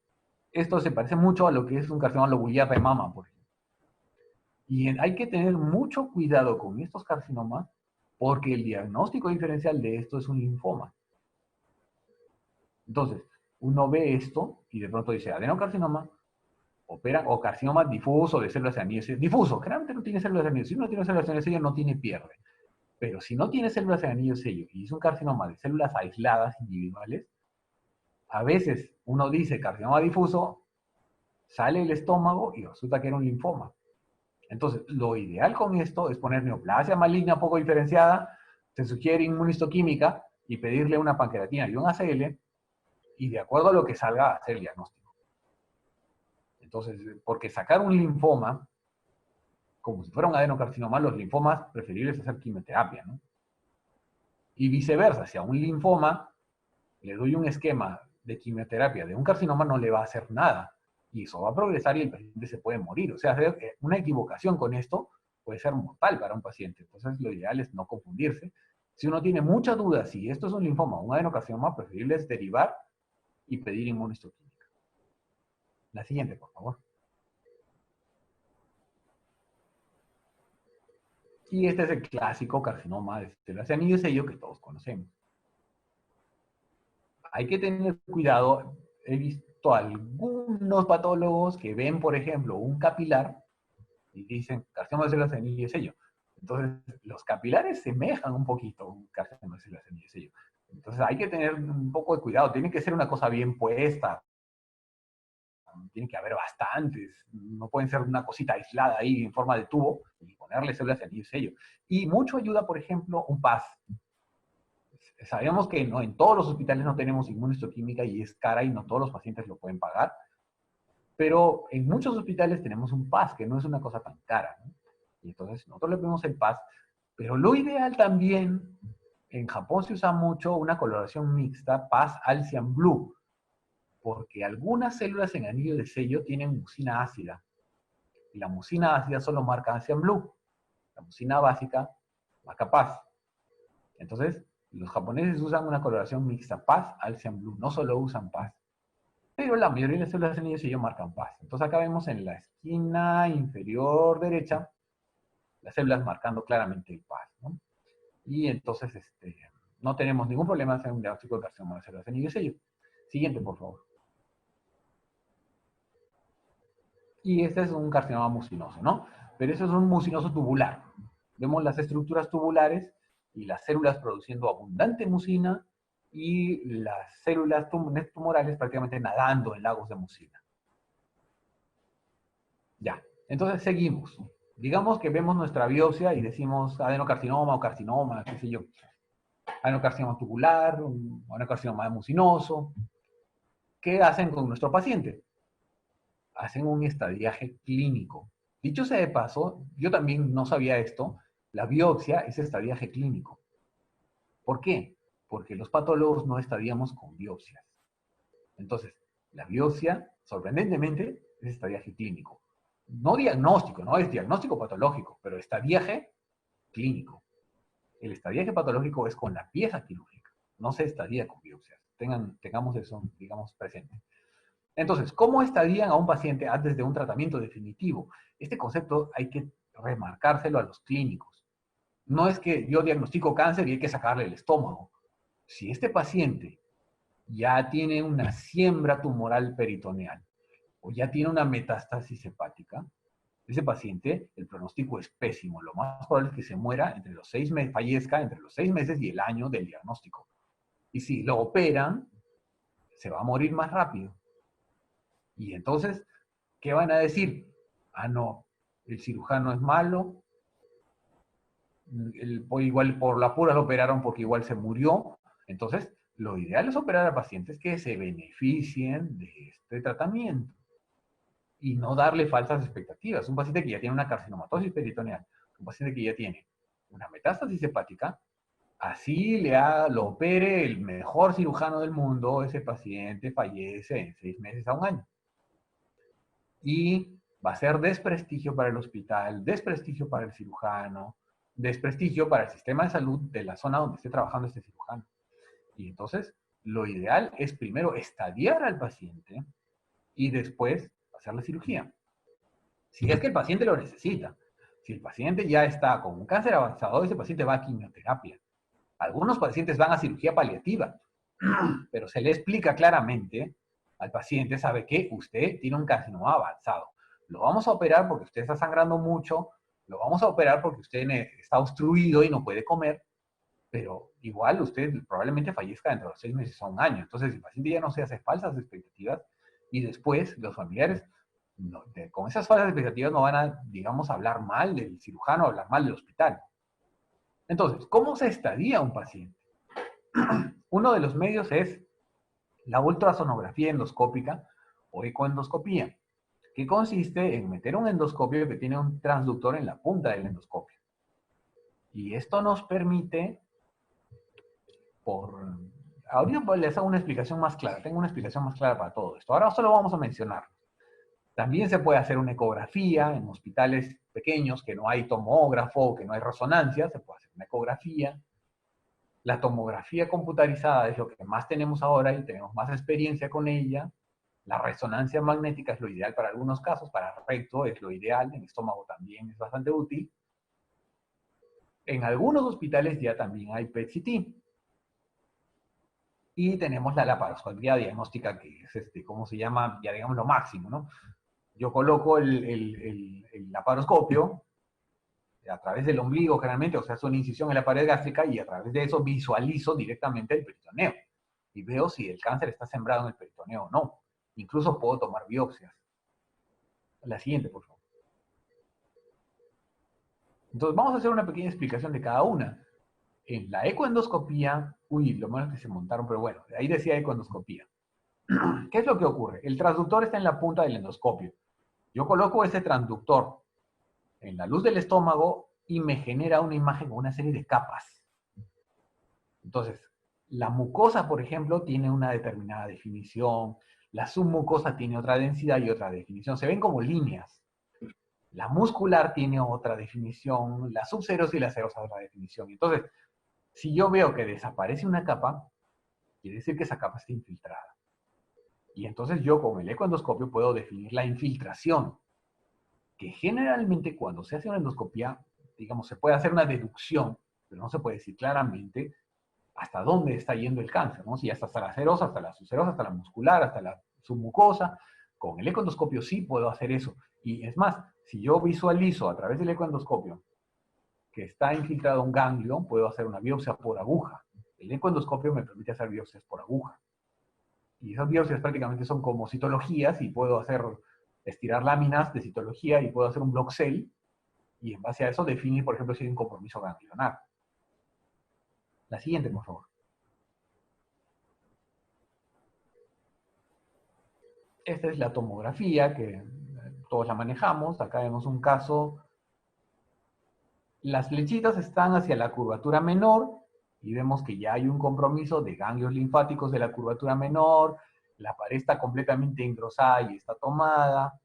Esto se parece mucho a lo que es un carcinoma lobular de mama, por ejemplo. Y hay que tener mucho cuidado con estos carcinomas porque el diagnóstico diferencial de esto es un linfoma. Entonces, uno ve esto y de pronto dice adenocarcinoma, opera, o carcinoma difuso de células de anillo. Difuso, generalmente no tiene células de anillo. Si uno tiene células de anillo sello, no tiene pierde. Pero si no tiene células de anillo sello y es un carcinoma de células aisladas, individuales, a veces uno dice carcinoma difuso, sale el estómago y resulta que era un linfoma. Entonces, lo ideal con esto es poner neoplasia maligna poco diferenciada, se sugiere inmunistoquímica y pedirle una pancreatina y un ACL, y de acuerdo a lo que salga, hacer el diagnóstico. Entonces, porque sacar un linfoma, como si fuera un adenocarcinoma, los linfomas preferibles es hacer quimioterapia, ¿no? Y viceversa, si a un linfoma le doy un esquema de quimioterapia de un carcinoma, no le va a hacer nada. Y eso va a progresar y el paciente se puede morir. O sea, una equivocación con esto puede ser mortal para un paciente. Entonces, lo ideal es no confundirse. Si uno tiene muchas dudas si esto es un linfoma o un adenocarcinoma, preferible es derivar y pedir inmunistoquímica. La siguiente, por favor. Y este es el clásico carcinoma de células de anillo de sello que todos conocemos. Hay que tener cuidado. He visto algunos patólogos que ven, por ejemplo, un capilar y dicen carcinoma de células de anillo de sello. Entonces, los capilares semejan un poquito a un carcinoma de células de anillo de sello. Entonces, hay que tener un poco de cuidado. Tiene que ser una cosa bien puesta. Tiene que haber bastantes. No pueden ser una cosita aislada ahí en forma de tubo y ponerle células de anillo de sello. Y mucho ayuda, por ejemplo, un PAS. Sabemos que no, en todos los hospitales no tenemos inmunistoquímica y es cara y no todos los pacientes lo pueden pagar, pero en muchos hospitales tenemos un PAS, que no es una cosa tan cara, ¿no? Y entonces nosotros le ponemos el PAS, pero lo ideal también, en Japón se usa mucho una coloración mixta, PAS Alcian Blue, porque algunas células en anillo de sello tienen mucina ácida, y la mucina ácida solo marca Alcian Blue, la mucina básica marca PAS. Entonces, los japoneses usan una coloración mixta, PAS, Alcian Blue, no solo usan PAS. Pero la mayoría de las células en ellos marcan PAS. Entonces acá vemos en la esquina inferior derecha las células marcando claramente el PAS, ¿no? Y entonces no tenemos ningún problema en hacer un diagnóstico de carcinoma de células en ellos. Siguiente, por favor. Y este es un carcinoma mucinoso, ¿no? Pero eso es un mucinoso tubular. Vemos las estructuras tubulares y las células produciendo abundante mucina y las células tumorales prácticamente nadando en lagos de mucina. Ya, entonces seguimos. Digamos que vemos nuestra biopsia y decimos adenocarcinoma o carcinoma, qué sé yo. Adenocarcinoma tubular, adenocarcinoma mucinoso. ¿Qué hacen con nuestro paciente? Hacen un estadiaje clínico. Dicho sea de paso, yo también no sabía esto, la biopsia es estadiaje clínico. ¿Por qué? Porque los patólogos no estadiamos con biopsias. Entonces, la biopsia, sorprendentemente, es estadiaje clínico. No diagnóstico, no es diagnóstico patológico, pero estadiaje clínico. El estadiaje patológico es con la pieza quirúrgica, no se estadia con biopsias. Tengamos eso, digamos, presente. Entonces, ¿cómo estadían a un paciente antes de un tratamiento definitivo? Este concepto hay que remarcárselo a los clínicos. No es que yo diagnostico cáncer y hay que sacarle el estómago. Si este paciente ya tiene una siembra tumoral peritoneal o ya tiene una metástasis hepática, ese paciente, el pronóstico es pésimo. Lo más probable es que se muera entre los 6 meses, fallezca entre los 6 meses y el año del diagnóstico. Y si lo operan, se va a morir más rápido. Y entonces, ¿qué van a decir? Ah, no, el cirujano es malo, igual por la pura lo operaron porque igual se murió. Entonces, lo ideal es operar a pacientes que se beneficien de este tratamiento y no darle falsas expectativas. Un paciente que ya tiene una carcinomatosis peritoneal, un paciente que ya tiene una metástasis hepática, así lo opere el mejor cirujano del mundo, ese paciente fallece en 6 meses a un año. Y va a ser desprestigio para el hospital, desprestigio para el cirujano, desprestigio para el sistema de salud de la zona donde esté trabajando este cirujano. Y entonces, lo ideal es primero estadiar al paciente y después hacer la cirugía. Si es que el paciente lo necesita. Si el paciente ya está con un cáncer avanzado, ese paciente va a quimioterapia. Algunos pacientes van a cirugía paliativa, pero se le explica claramente al paciente, sabe que usted tiene un carcinoma avanzado. Lo vamos a operar porque usted está sangrando mucho, lo vamos a operar porque usted está obstruido y no puede comer, pero igual usted probablemente fallezca dentro de los 6 meses a un año. Entonces el paciente ya no se hace falsas expectativas y después los familiares con esas falsas expectativas no van a, digamos, hablar mal del cirujano, hablar mal del hospital. Entonces, ¿cómo se estadia un paciente? Uno de los medios es la ultrasonografía endoscópica o ecoendoscopía, que consiste en meter un endoscopio que tiene un transductor en la punta del endoscopio. Y esto nos permite, ahorita les hago una explicación más clara, tengo una explicación más clara para todo esto. Ahora solo vamos a mencionar. También se puede hacer una ecografía en hospitales pequeños que no hay tomógrafo, que no hay resonancia, se puede hacer una ecografía. La tomografía computarizada es lo que más tenemos ahora y tenemos más experiencia con ella. La resonancia magnética es lo ideal para algunos casos, para recto es lo ideal, en estómago también es bastante útil. En algunos hospitales ya también hay PET-CT. Y tenemos la laparoscopia diagnóstica, que es, ¿cómo se llama? Ya digamos lo máximo, ¿no? Yo coloco el laparoscopio a través del ombligo generalmente, o sea, es una incisión en la pared gástrica y a través de eso visualizo directamente el peritoneo y veo si el cáncer está sembrado en el peritoneo o no. Incluso puedo tomar biopsias. La siguiente, por favor. Entonces vamos a hacer una pequeña explicación de cada una. En la ecoendoscopía, lo malo es que se montaron, pero bueno, ahí decía ecoendoscopía. ¿Qué es lo que ocurre? El transductor está en la punta del endoscopio. Yo coloco ese transductor en la luz del estómago y me genera una imagen con una serie de capas. Entonces, la mucosa, por ejemplo, tiene una determinada definición, la submucosa tiene otra densidad y otra definición. Se ven como líneas. La muscular tiene otra definición, la subserosa y la serosa otra definición. Entonces, si yo veo que desaparece una capa, quiere decir que esa capa está infiltrada. Y entonces yo con el ecoendoscopio puedo definir la infiltración, que generalmente cuando se hace una endoscopia, digamos, se puede hacer una deducción, pero no se puede decir claramente hasta dónde está yendo el cáncer, ¿no? Si hasta la serosa, hasta la subserosa, hasta la muscular, hasta la submucosa. Con el ecoendoscopio sí puedo hacer eso. Y es más, si yo visualizo a través del ecoendoscopio que está infiltrado un ganglio, puedo hacer una biopsia por aguja. El ecoendoscopio me permite hacer biopsias por aguja. Y esas biopsias prácticamente son como citologías y puedo estirar láminas de citología y puedo hacer un block cell y en base a eso definir, por ejemplo, si hay un compromiso ganglionar. La siguiente, por favor. Esta es la tomografía que todos la manejamos. Acá vemos un caso. Las flechitas están hacia la curvatura menor y vemos que ya hay un compromiso de ganglios linfáticos de la curvatura menor. La pared está completamente engrosada y está tomada.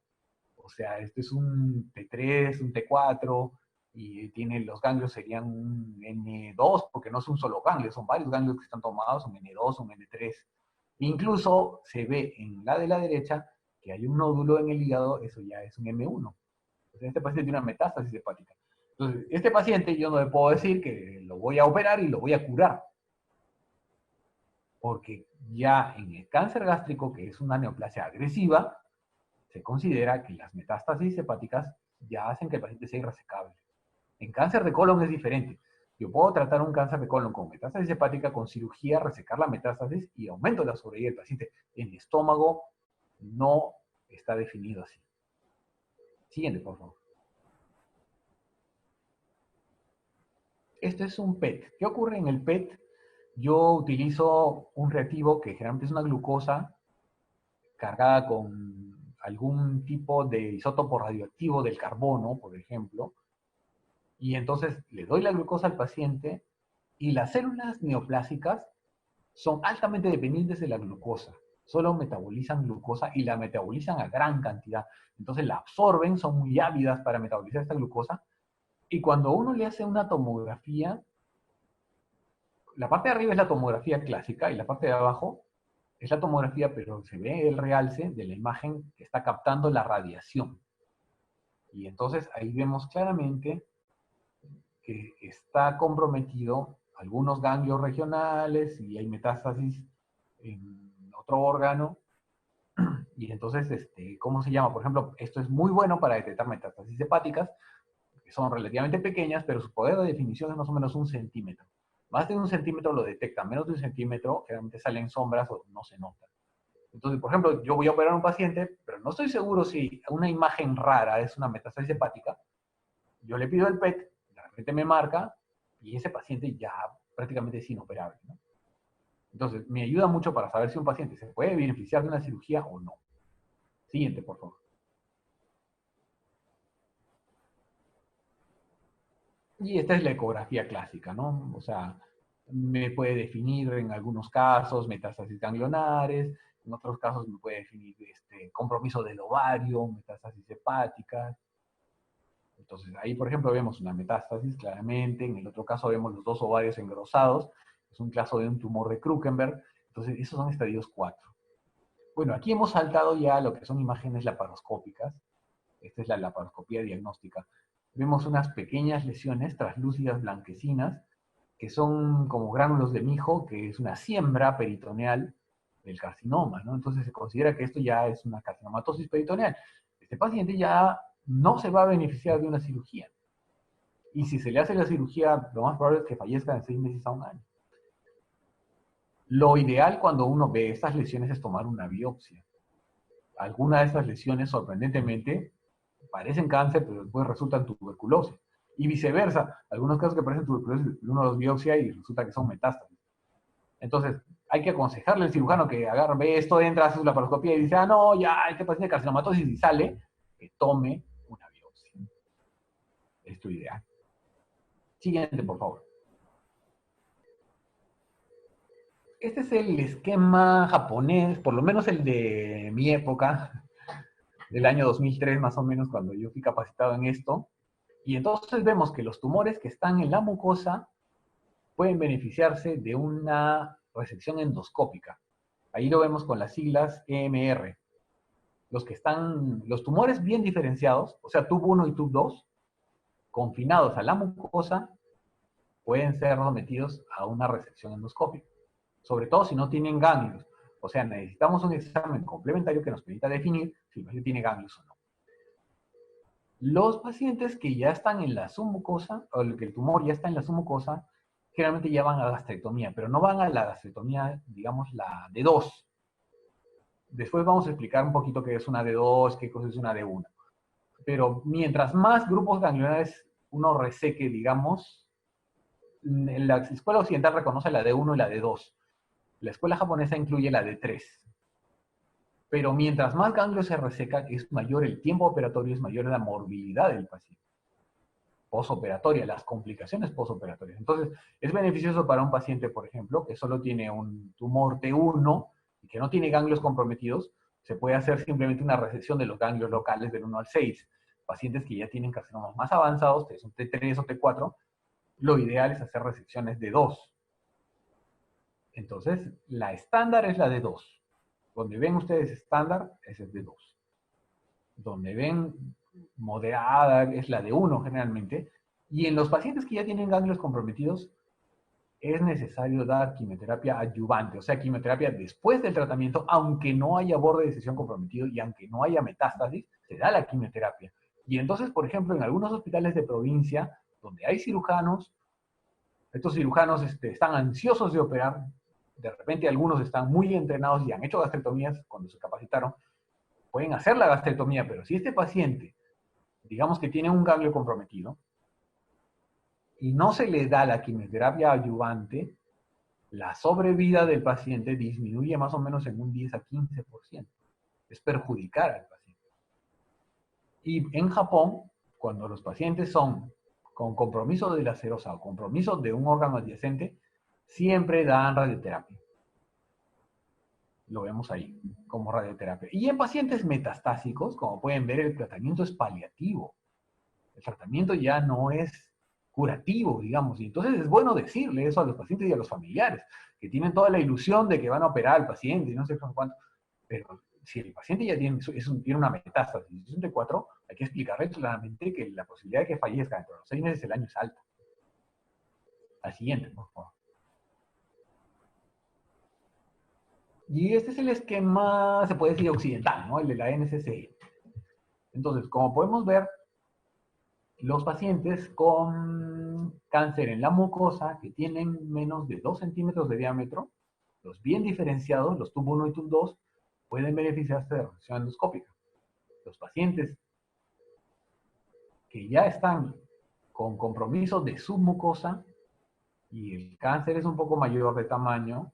O sea, este es un T3, un T4, y los ganglios serían un N2, porque no es un solo ganglio, son varios ganglios que están tomados, un N2, un N3. Incluso se ve en la de la derecha que hay un nódulo en el hígado, eso ya es un M1. Entonces, este paciente tiene una metástasis hepática. Entonces, este paciente yo no le puedo decir que lo voy a operar y lo voy a curar. Porque ya en el cáncer gástrico, que es una neoplasia agresiva, se considera que las metástasis hepáticas ya hacen que el paciente sea irresecable. En cáncer de colon es diferente. Yo puedo tratar un cáncer de colon con metástasis hepática, con cirugía, resecar la metástasis y aumento la sobrevida del paciente. En el estómago no está definido así. Siguiente, por favor. Esto es un PET. ¿Qué ocurre en el PET? yo utilizo un reactivo que generalmente es una glucosa cargada con algún tipo de isótopo radioactivo del carbono, por ejemplo, y entonces le doy la glucosa al paciente y las células neoplásicas son altamente dependientes de la glucosa. Solo metabolizan glucosa y la metabolizan a gran cantidad. Entonces la absorben, son muy ávidas para metabolizar esta glucosa. Y cuando uno le hace una tomografía, la parte de arriba es la tomografía clásica y la parte de abajo es la tomografía, pero se ve el realce de la imagen que está captando la radiación. Y entonces ahí vemos claramente que está comprometido algunos ganglios regionales y hay metástasis en otro órgano. Y entonces, ¿cómo se llama? Por ejemplo, esto es muy bueno para detectar metástasis hepáticas, que son relativamente pequeñas, pero su poder de definición es más o menos 1 centímetro. Más de 1 centímetro lo detecta, menos de 1 centímetro generalmente salen sombras o no se nota. Entonces, por ejemplo, yo voy a operar a un paciente, pero no estoy seguro si una imagen rara es una metástasis hepática. Yo le pido el PET, de repente me marca, y ese paciente ya prácticamente es inoperable, ¿no? Entonces, me ayuda mucho para saber si un paciente se puede beneficiar de una cirugía o no. Siguiente, por favor. Y esta es la ecografía clásica, ¿no? O sea, me puede definir en algunos casos metástasis ganglionares, en otros casos me puede definir compromiso del ovario, metástasis hepáticas. Entonces, ahí, por ejemplo, vemos una metástasis claramente, en el otro caso vemos los dos ovarios engrosados, es un caso de un tumor de Krukenberg, entonces esos son estadios 4. Bueno, aquí hemos saltado ya a lo que son imágenes laparoscópicas, esta es la laparoscopía diagnóstica. Vemos unas pequeñas lesiones translúcidas blanquecinas, que son como gránulos de mijo, que es una siembra peritoneal del carcinoma, ¿no? Entonces se considera que esto ya es una carcinomatosis peritoneal. Este paciente ya no se va a beneficiar de una cirugía. Y si se le hace la cirugía, lo más probable es que fallezca en 6 meses a 1 año. Lo ideal cuando uno ve estas lesiones es tomar una biopsia. Algunas de estas lesiones, sorprendentemente, parecen cáncer, pero después resultan tuberculosis. Y viceversa, algunos casos que parecen tuberculosis, uno los biopsia y resulta que son metástasis. Entonces, hay que aconsejarle al cirujano que agarre, ve esto, entra, hace su laparoscopía y dice, ah, no, ya, este paciente carcinomatosis y sale, que tome una biopsia. Es tu ideal. Siguiente, por favor. Este es el esquema japonés, por lo menos el de mi época, del año 2003 más o menos, cuando yo fui capacitado en esto. Y entonces vemos que los tumores que están en la mucosa pueden beneficiarse de una resección endoscópica. Ahí lo vemos con las siglas EMR. Los tumores bien diferenciados, o sea, TUB1 y TUB2, confinados a la mucosa, pueden ser sometidos a una resección endoscópica, sobre todo si no tienen ganglios. O sea, necesitamos un examen complementario que nos permita definir si el paciente tiene ganglios o no. Los pacientes que ya están en la submucosa, o que el tumor ya está en la submucosa, generalmente ya van a gastrectomía, pero no van a la gastrectomía, digamos, la D2. Después vamos a explicar un poquito qué es una D2, qué cosa es una D1. Pero mientras más grupos ganglionares uno reseque, digamos, la escuela occidental reconoce la D1 y la D2. La escuela japonesa incluye la D3. Pero mientras más ganglios se resecan, es mayor el tiempo operatorio, es mayor la morbilidad del paciente. Posoperatoria, las complicaciones posoperatorias. Entonces, es beneficioso para un paciente, por ejemplo, que solo tiene un tumor T1 y que no tiene ganglios comprometidos, se puede hacer simplemente una resección de los ganglios locales del 1 al 6. Pacientes que ya tienen carcinomas más avanzados, que son T3 o T4, lo ideal es hacer resecciones de 2. Entonces, la estándar es la de 2. Donde ven ustedes estándar, ese es de 2. Donde ven moderada es la de 1 generalmente. Y en los pacientes que ya tienen ganglios comprometidos, es necesario dar quimioterapia adyuvante, o sea, quimioterapia después del tratamiento, aunque no haya borde de sección comprometido y aunque no haya metástasis, se da la quimioterapia. Y entonces, por ejemplo, en algunos hospitales de provincia, donde hay cirujanos, estos cirujanos están ansiosos de operar, de repente algunos están muy entrenados y han hecho gastrectomías cuando se capacitaron, pueden hacer la gastrectomía, pero si este paciente, digamos que tiene un ganglio comprometido, y no se le da la quimioterapia adyuvante, la sobrevida del paciente disminuye más o menos en un 10 a 15%. Es perjudicar al paciente. Y en Japón, cuando los pacientes son con compromiso de la serosa o compromiso de un órgano adyacente, siempre dan radioterapia. Lo vemos ahí, como radioterapia. Y en pacientes metastásicos, como pueden ver, el tratamiento es paliativo. El tratamiento ya no es curativo, digamos. Y entonces es bueno decirle eso a los pacientes y a los familiares, que tienen toda la ilusión de que van a operar al paciente y no sé cuánto. Pero si el paciente ya tiene una metástasis de 64, hay que explicarle claramente que la posibilidad de que fallezca dentro de los 6 meses del año es alta. Al siguiente, por favor. Y este es el esquema, se puede decir, occidental, ¿no? El de la NCCN. Entonces, como podemos ver, los pacientes con cáncer en la mucosa que tienen menos de 2 centímetros de diámetro, los bien diferenciados, los TUB 1 y TUB 2, pueden beneficiarse de resección endoscópica. Los pacientes que ya están con compromiso de submucosa y el cáncer es un poco mayor de tamaño,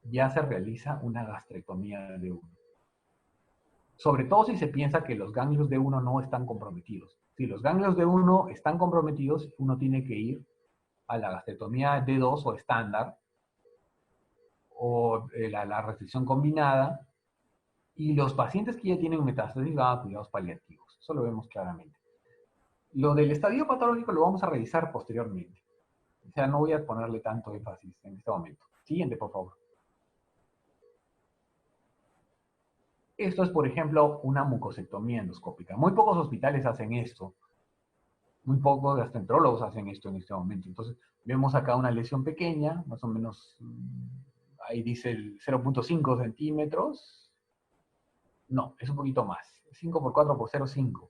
ya se realiza una gastrectomía de uno. Sobre todo si se piensa que los ganglios de uno no están comprometidos. Si los ganglios de uno están comprometidos, uno tiene que ir a la gastrectomía D2 o estándar, o la restricción combinada, y los pacientes que ya tienen metástasis van a cuidados paliativos. Eso lo vemos claramente. Lo del estadio patológico lo vamos a revisar posteriormente. O sea, no voy a ponerle tanto énfasis en este momento. Siguiente, por favor. Esto es, por ejemplo, una mucosectomía endoscópica. Muy pocos hospitales hacen esto. Muy pocos gastroenterólogos hacen esto en este momento. Entonces, vemos acá una lesión pequeña, más o menos, ahí dice el 0.5 centímetros. No, es un poquito más. 5 por 4 por 0,5.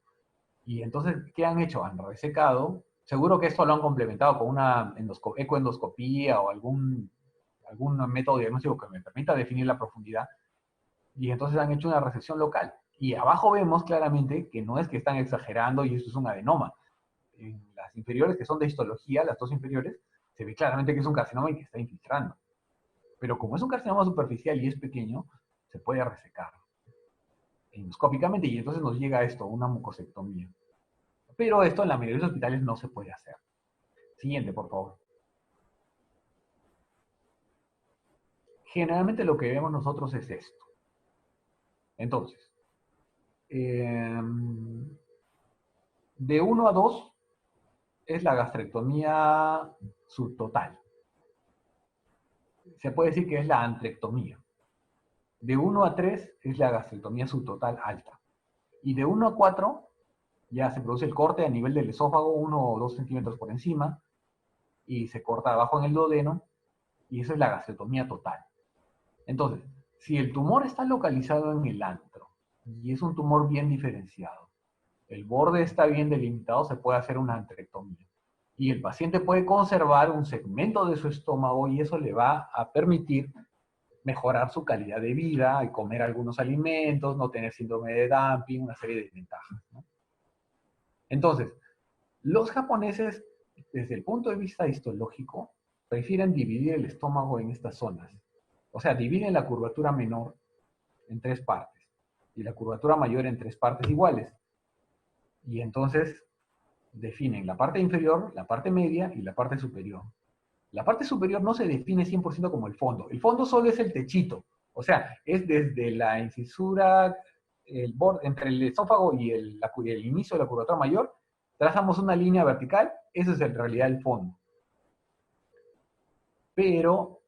Y entonces, ¿qué han hecho? Han resecado. Seguro que esto lo han complementado con una ecoendoscopía o algún método diagnóstico que me permita definir la profundidad. Y entonces han hecho una resección local. Y abajo vemos claramente que no es que están exagerando y esto es un adenoma. En las inferiores, que son de histología, las dos inferiores, se ve claramente que es un carcinoma y que está infiltrando. Pero como es un carcinoma superficial y es pequeño, se puede resecar endoscópicamente y entonces nos llega esto, una mucosectomía. Pero esto en la mayoría de los hospitales no se puede hacer. Siguiente, por favor. Generalmente lo que vemos nosotros es esto. Entonces, de 1 a 2 es la gastrectomía subtotal. Se puede decir que es la antrectomía. De 1 a 3 es la gastrectomía subtotal alta. Y de 1 a 4 ya se produce el corte a nivel del esófago, 1 o 2 centímetros por encima, y se corta abajo en el duodeno, y esa es la gastrectomía total. Entonces, si el tumor está localizado en el antro, y es un tumor bien diferenciado, el borde está bien delimitado, se puede hacer una antrectomía. Y el paciente puede conservar un segmento de su estómago y eso le va a permitir mejorar su calidad de vida y comer algunos alimentos, no tener síndrome de dumping, una serie de ventajas, ¿no? Entonces, los japoneses, desde el punto de vista histológico, prefieren dividir el estómago en estas zonas. O sea, dividen la curvatura menor en 3 partes y la curvatura mayor en 3 partes iguales. Y entonces definen la parte inferior, la parte media y la parte superior. La parte superior no se define 100% como el fondo. El fondo solo es el techito. O sea, es desde la incisura, el borde, entre el esófago y el inicio de la curvatura mayor, trazamos una línea vertical, eso es en realidad el fondo. Pero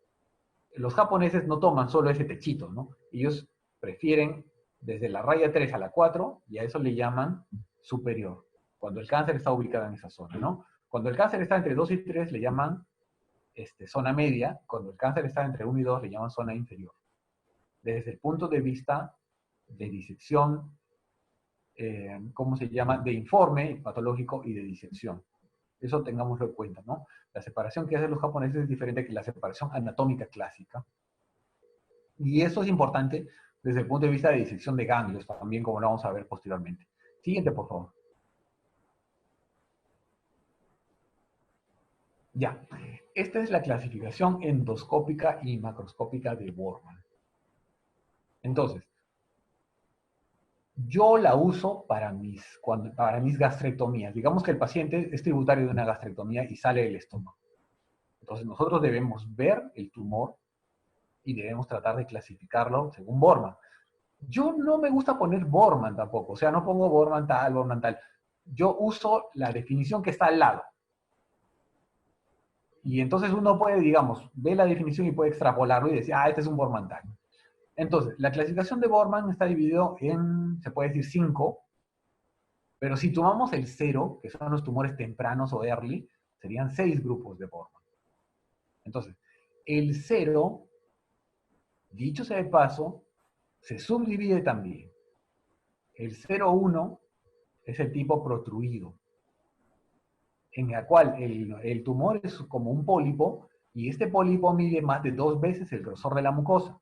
los japoneses no toman solo ese techito, ¿no? Ellos prefieren desde la raya 3 a la 4, y a eso le llaman superior, cuando el cáncer está ubicado en esa zona, ¿no? Cuando el cáncer está entre 2 y 3, le llaman zona media. Cuando el cáncer está entre 1 y 2, le llaman zona inferior. Desde el punto de vista de disección, ¿cómo se llama? De informe patológico y de disección. Eso tengámoslo en cuenta, ¿no? La separación que hacen los japoneses es diferente que la separación anatómica clásica. Y eso es importante desde el punto de vista de disección de ganglios, también como lo vamos a ver posteriormente. Siguiente, por favor. Ya. Esta es la clasificación endoscópica y macroscópica de Borman. Entonces, yo la uso para mis gastrectomías. Digamos que el paciente es tributario de una gastrectomía y sale del estómago. Entonces, nosotros debemos ver el tumor y debemos tratar de clasificarlo según Borman. Yo no me gusta poner Borman tampoco, o sea, no pongo Borman tal, Borman tal. Yo uso la definición que está al lado. Y entonces uno puede, digamos, ve la definición y puede extrapolarlo y decir, ah, este es un Borman tal. Entonces, la clasificación de Borman está dividido en, se puede decir, 5, pero si tomamos el 0, que son los tumores tempranos o early, serían 6 grupos de Borman. Entonces, el 0, dicho sea de paso, se subdivide también. El 0,1 es el tipo protruido, en el cual el tumor es como un pólipo y este pólipo mide más de 2 veces el grosor de la mucosa.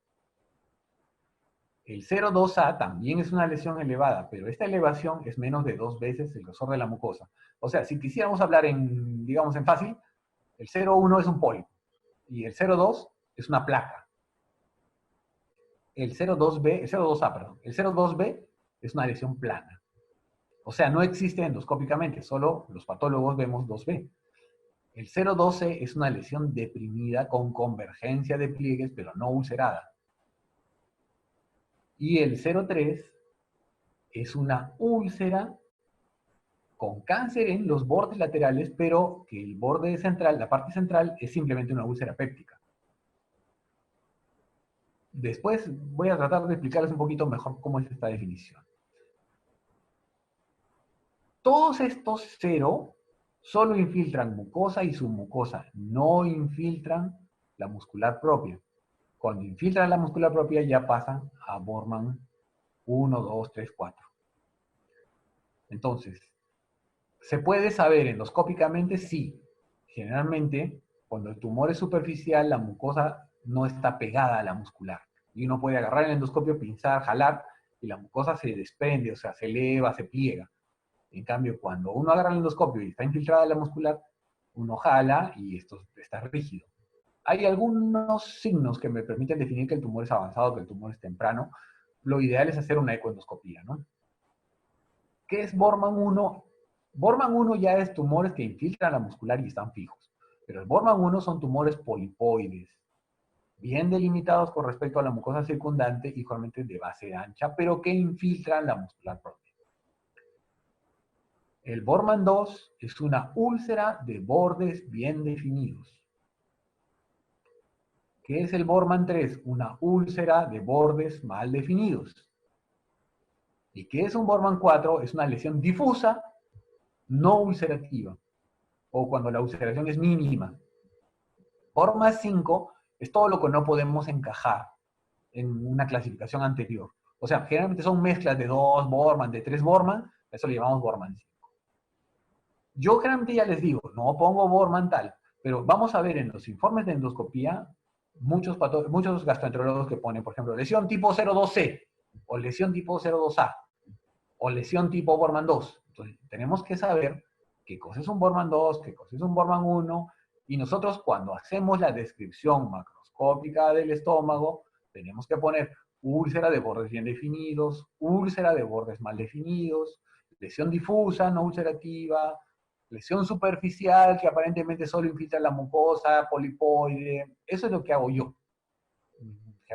El 0,2A también es una lesión elevada, pero esta elevación es menos de 2 veces el grosor de la mucosa. O sea, si quisiéramos hablar en, digamos, en fácil, el 0,1 es un pólipo y el 0,2 es una placa. El 0,2B, el 0,2A, perdón, el 0,2B es una lesión plana. O sea, no existe endoscópicamente, solo los patólogos vemos 2B. El 0,12 es una lesión deprimida con convergencia de pliegues, pero no ulcerada. Y el 0,3 es una úlcera con cáncer en los bordes laterales, pero que el borde central, la parte central, es simplemente una úlcera péptica. Después voy a tratar de explicarles un poquito mejor cómo es esta definición. Todos estos 0 solo infiltran mucosa y submucosa, no infiltran la muscular propia. Cuando infiltran la muscular propia ya pasan a Borman 1, 2, 3, 4. Entonces, ¿se puede saber endoscópicamente? Sí. Generalmente, cuando el tumor es superficial, la mucosa no está pegada a la muscular. Y uno puede agarrar el endoscopio, pinzar, jalar, y la mucosa se desprende, o sea, se eleva, se pliega. En cambio, cuando uno agarra el endoscopio y está infiltrada la muscular, uno jala y esto está rígido. Hay algunos signos que me permiten definir que el tumor es avanzado, que el tumor es temprano. Lo ideal es hacer una ecoendoscopía, ¿no? ¿Qué es Borman 1? Borman 1 ya es tumores que infiltran la muscular y están fijos. Pero el Borman 1 son tumores polipoides, bien delimitados con respecto a la mucosa circundante y usualmente de base ancha, pero que infiltran la muscular propia. El Borman 2 es una úlcera de bordes bien definidos. ¿Qué es el Borman 3? Una úlcera de bordes mal definidos. ¿Y qué es un Borman 4? Es una lesión difusa, no ulcerativa, o cuando la ulceración es mínima. Borman 5 es todo lo que no podemos encajar en una clasificación anterior. O sea, generalmente son mezclas de 2 Borman, de 3 Borman, eso le llamamos Borman 5. Yo generalmente ya les digo, no pongo Borman tal, pero vamos a ver en los informes de endoscopía muchos gastroenterólogos que ponen, por ejemplo, lesión tipo 02C, o lesión tipo 02A, o lesión tipo Borman 2. Entonces, tenemos que saber qué cosa es un Borman 2, qué cosa es un Borman 1, y nosotros cuando hacemos la descripción macroscópica del estómago, tenemos que poner úlcera de bordes bien definidos, úlcera de bordes mal definidos, lesión difusa, no ulcerativa, lesión superficial que aparentemente solo infiltra la mucosa, polipoide. Eso es lo que hago yo.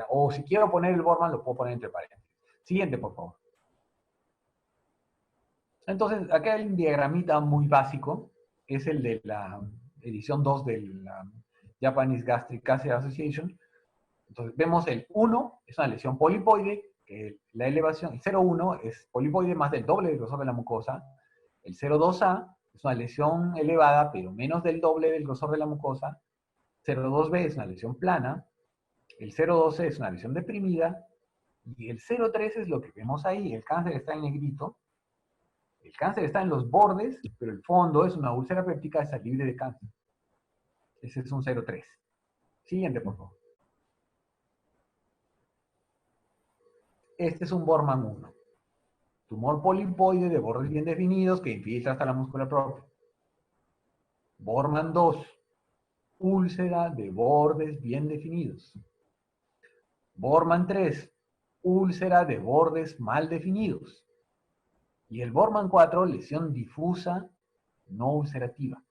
O si quiero poner el Borman, lo puedo poner entre paréntesis. Siguiente, por favor. Entonces, acá hay un diagramita muy básico, es el de la edición 2 de la Japanese Gastric Cancer Association. Entonces, vemos el 1, es una lesión polipoide, que la elevación, el 0,1 es polipoide más del doble del grosor de la mucosa. El 0,2A es una lesión elevada, pero menos del doble del grosor de la mucosa. 0,2B es una lesión plana. El 0,12 es una lesión deprimida. Y el 0,3 es lo que vemos ahí, el cáncer está en negrito. El cáncer está en los bordes, pero el fondo es una úlcera péptica, está libre de cáncer. Ese es un 0,3. Siguiente, por favor. Este es un Borman 1. Tumor polipoide de bordes bien definidos que infiltra hasta la musculatura propia. Borman 2. úlcera de bordes bien definidos. Borman 3, úlcera de bordes mal definidos. Y el Borman 4, lesión difusa no ulcerativa.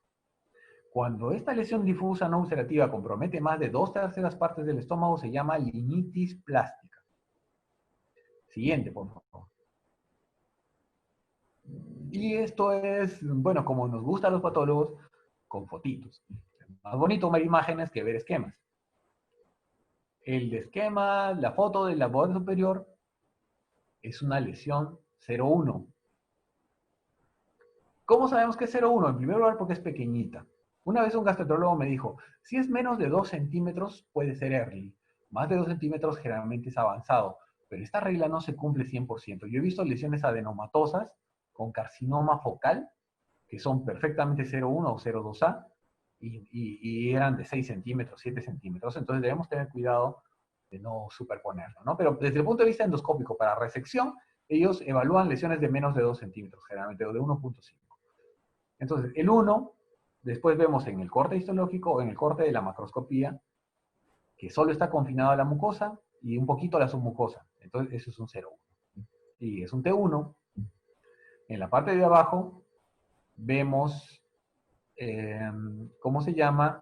Cuando esta lesión difusa no ulcerativa compromete más de 2/3 partes del estómago, se llama linitis plástica. Siguiente, por favor. Y esto es, bueno, como nos gusta a los patólogos, con fotitos. Más bonito ver imágenes que ver esquemas. El de esquema, la foto de la borde superior, es una lesión 0,1. ¿Cómo sabemos que es 0,1? En primer lugar, porque es pequeñita. Una vez un gastroenterólogo me dijo, si es menos de 2 centímetros, puede ser early. Más de 2 centímetros generalmente es avanzado. Pero esta regla no se cumple 100%. Yo he visto lesiones adenomatosas con carcinoma focal, que son perfectamente 0,1 o 0,2A, y eran de 6 centímetros, 7 centímetros. Entonces debemos tener cuidado de no superponerlo, ¿no? Pero desde el punto de vista endoscópico, para resección, ellos evalúan lesiones de menos de 2 centímetros, generalmente, o de 1,5. Entonces, el 1, después vemos en el corte histológico o en el corte de la macroscopía, que solo está confinado a la mucosa y un poquito a la submucosa. Entonces, eso es un 0,1. Y es un T1. En la parte de abajo, vemos, ¿cómo se llama?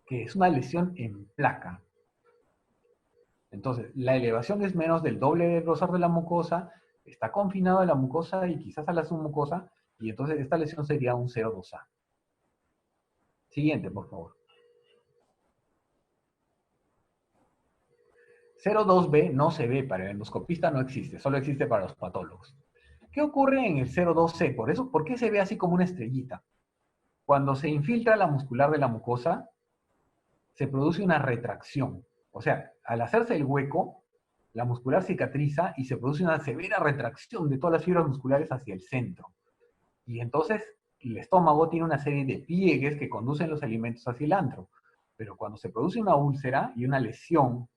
Que es una lesión en placa. Entonces, la elevación es menos del doble del grosor de la mucosa, está confinado a la mucosa y quizás a la submucosa, y entonces esta lesión sería un 0,2A. Siguiente, por favor. 0,2B no se ve para el endoscopista, no existe, solo existe para los patólogos. ¿Qué ocurre en el 0,2C? ¿Por qué se ve así como una estrellita? Cuando se infiltra la muscular de la mucosa, se produce una retracción. O sea, al hacerse el hueco, la muscular cicatriza y se produce una severa retracción de todas las fibras musculares hacia el centro. Y entonces el estómago tiene una serie de pliegues que conducen los alimentos hacia el antro. Pero cuando se produce una úlcera y una lesión,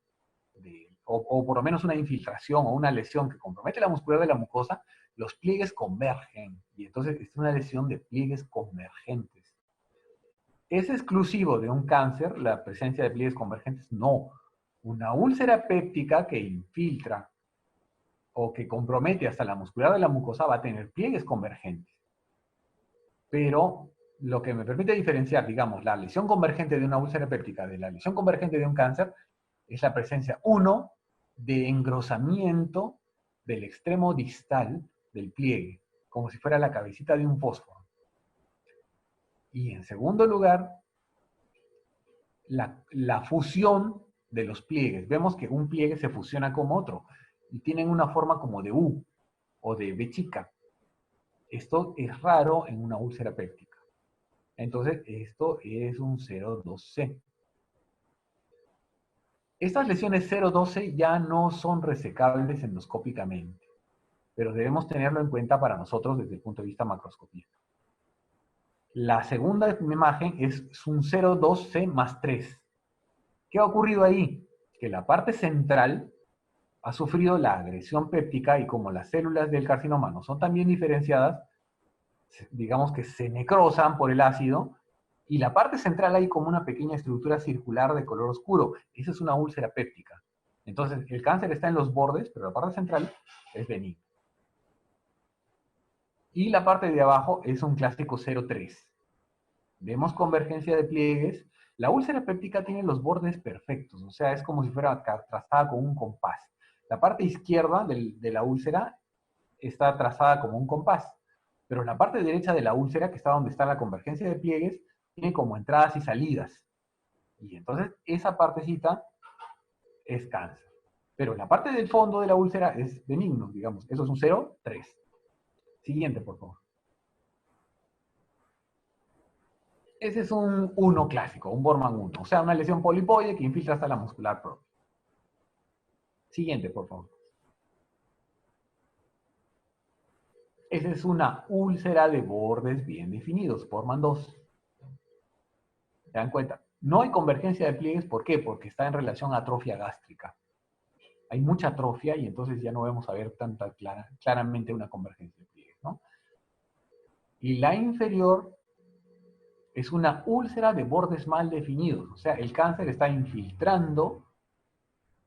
o por lo menos una infiltración o una lesión que compromete la musculatura de la mucosa, los pliegues convergen. Y entonces es una lesión de pliegues convergentes. ¿Es exclusivo de un cáncer la presencia de pliegues convergentes? No. Una úlcera péptica que infiltra o que compromete hasta la musculatura de la mucosa va a tener pliegues convergentes. Pero lo que me permite diferenciar, digamos, la lesión convergente de una úlcera péptica de la lesión convergente de un cáncer es la presencia, uno, de engrosamiento del extremo distal del pliegue, como si fuera la cabecita de un fósforo. Y en segundo lugar, la fusión de los pliegues. Vemos que un pliegue se fusiona con otro y tienen una forma como de U o de B chica. Esto es raro en una úlcera péptica. Entonces, esto es un 0,2C. Estas lesiones 0,12 ya no son resecables endoscópicamente, pero debemos tenerlo en cuenta para nosotros desde el punto de vista macroscópico. La segunda imagen es un 0,2C más 3. ¿Qué ha ocurrido ahí? Que la parte central ha sufrido la agresión péptica y como las células del carcinoma no son tan bien diferenciadas, digamos que se necrosan por el ácido, y la parte central hay como una pequeña estructura circular de color oscuro. Esa es una úlcera péptica. Entonces, el cáncer está en los bordes, pero la parte central es benigna. Y la parte de abajo es un clásico 0,3. Vemos convergencia de pliegues. La úlcera péptica tiene los bordes perfectos, o sea, es como si fuera trazada con un compás. La parte izquierda de la úlcera está trazada como un compás, pero la parte derecha de la úlcera, que está donde está la convergencia de pliegues, tiene como entradas y salidas. Y entonces esa partecita es cáncer. Pero la parte del fondo de la úlcera es benigno, digamos. Eso es un 0,3. Siguiente, por favor. Ese es un 1 clásico, un Borman 1. O sea, una lesión polipoide que infiltra hasta la muscular propia. Siguiente, por favor. Esa es una úlcera de bordes bien definidos, Borman 2. ¿Se dan cuenta? No hay convergencia de pliegues, ¿por qué? Porque está en relación a atrofia gástrica. Hay mucha atrofia y entonces ya no vamos a ver claramente una convergencia de pliegues, ¿no? Y la inferior Es una úlcera de bordes mal definidos. O sea, el cáncer está infiltrando.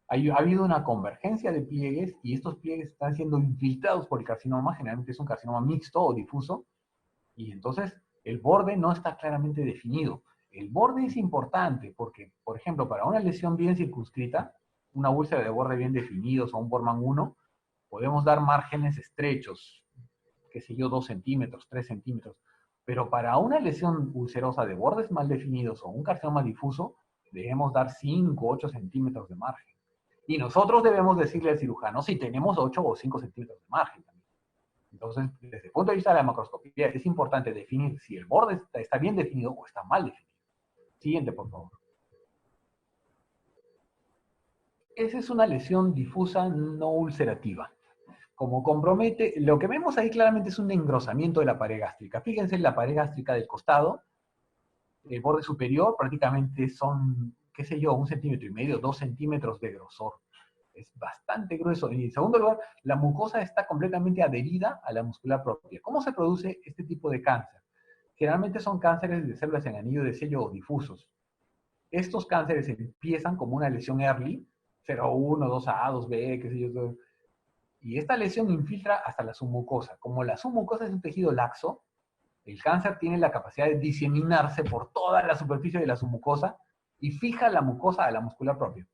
Ha habido una convergencia de pliegues y estos pliegues están siendo infiltrados por el carcinoma. Generalmente es un carcinoma mixto o difuso. Y entonces el borde no está claramente definido. El borde es importante porque, por ejemplo, para una lesión bien circunscrita, una úlcera de borde bien definidos o un Bormann 1, podemos dar márgenes estrechos, qué sé yo, 2 centímetros, 3 centímetros. Pero para una lesión ulcerosa de bordes mal definidos o un carcinoma difuso, debemos dar 5, 8 centímetros de margen. Y nosotros debemos decirle al cirujano si tenemos 8 o 5 centímetros de margen también. Entonces, desde el punto de vista de la macroscopía, es importante definir si el borde está bien definido o está mal definido. Siguiente, por favor. Esa es una lesión difusa no ulcerativa. Como compromete, lo que vemos ahí claramente es un engrosamiento de la pared gástrica. Fíjense en la pared gástrica del costado, el borde superior prácticamente son, qué sé yo, 1,5 cm, 2 centímetros de grosor. Es bastante grueso. Y en segundo lugar, la mucosa está completamente adherida a la muscular propia. ¿Cómo se produce este tipo de cáncer? Generalmente son cánceres de células en anillo de sello o difusos. Estos cánceres empiezan como una lesión early, 0,1, 2A, 2B, qué sé yo, y esta lesión infiltra hasta la submucosa. Como la submucosa es un tejido laxo, el cáncer tiene la capacidad de diseminarse por toda la superficie de la submucosa y fija la mucosa a la muscular propia.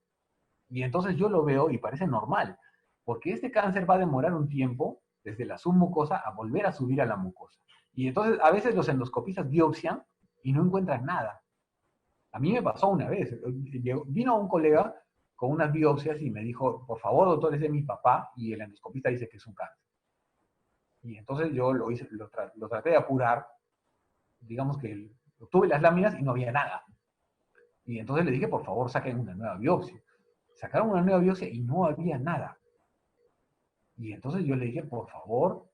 Y entonces yo lo veo y parece normal, porque este cáncer va a demorar un tiempo desde la submucosa a volver a subir a la mucosa. Y entonces a veces los endoscopistas biopsian y no encuentran nada. A mí me pasó una vez. Vino un colega con unas biopsias y me dijo, por favor, doctor, es de mi papá, y el endoscopista dice que es un cáncer. Y entonces yo lo traté de apurar, digamos que tuve las láminas y no había nada. Y entonces le dije, por favor, saquen una nueva biopsia. Sacaron una nueva biopsia y no había nada. Y entonces yo le dije, por favor,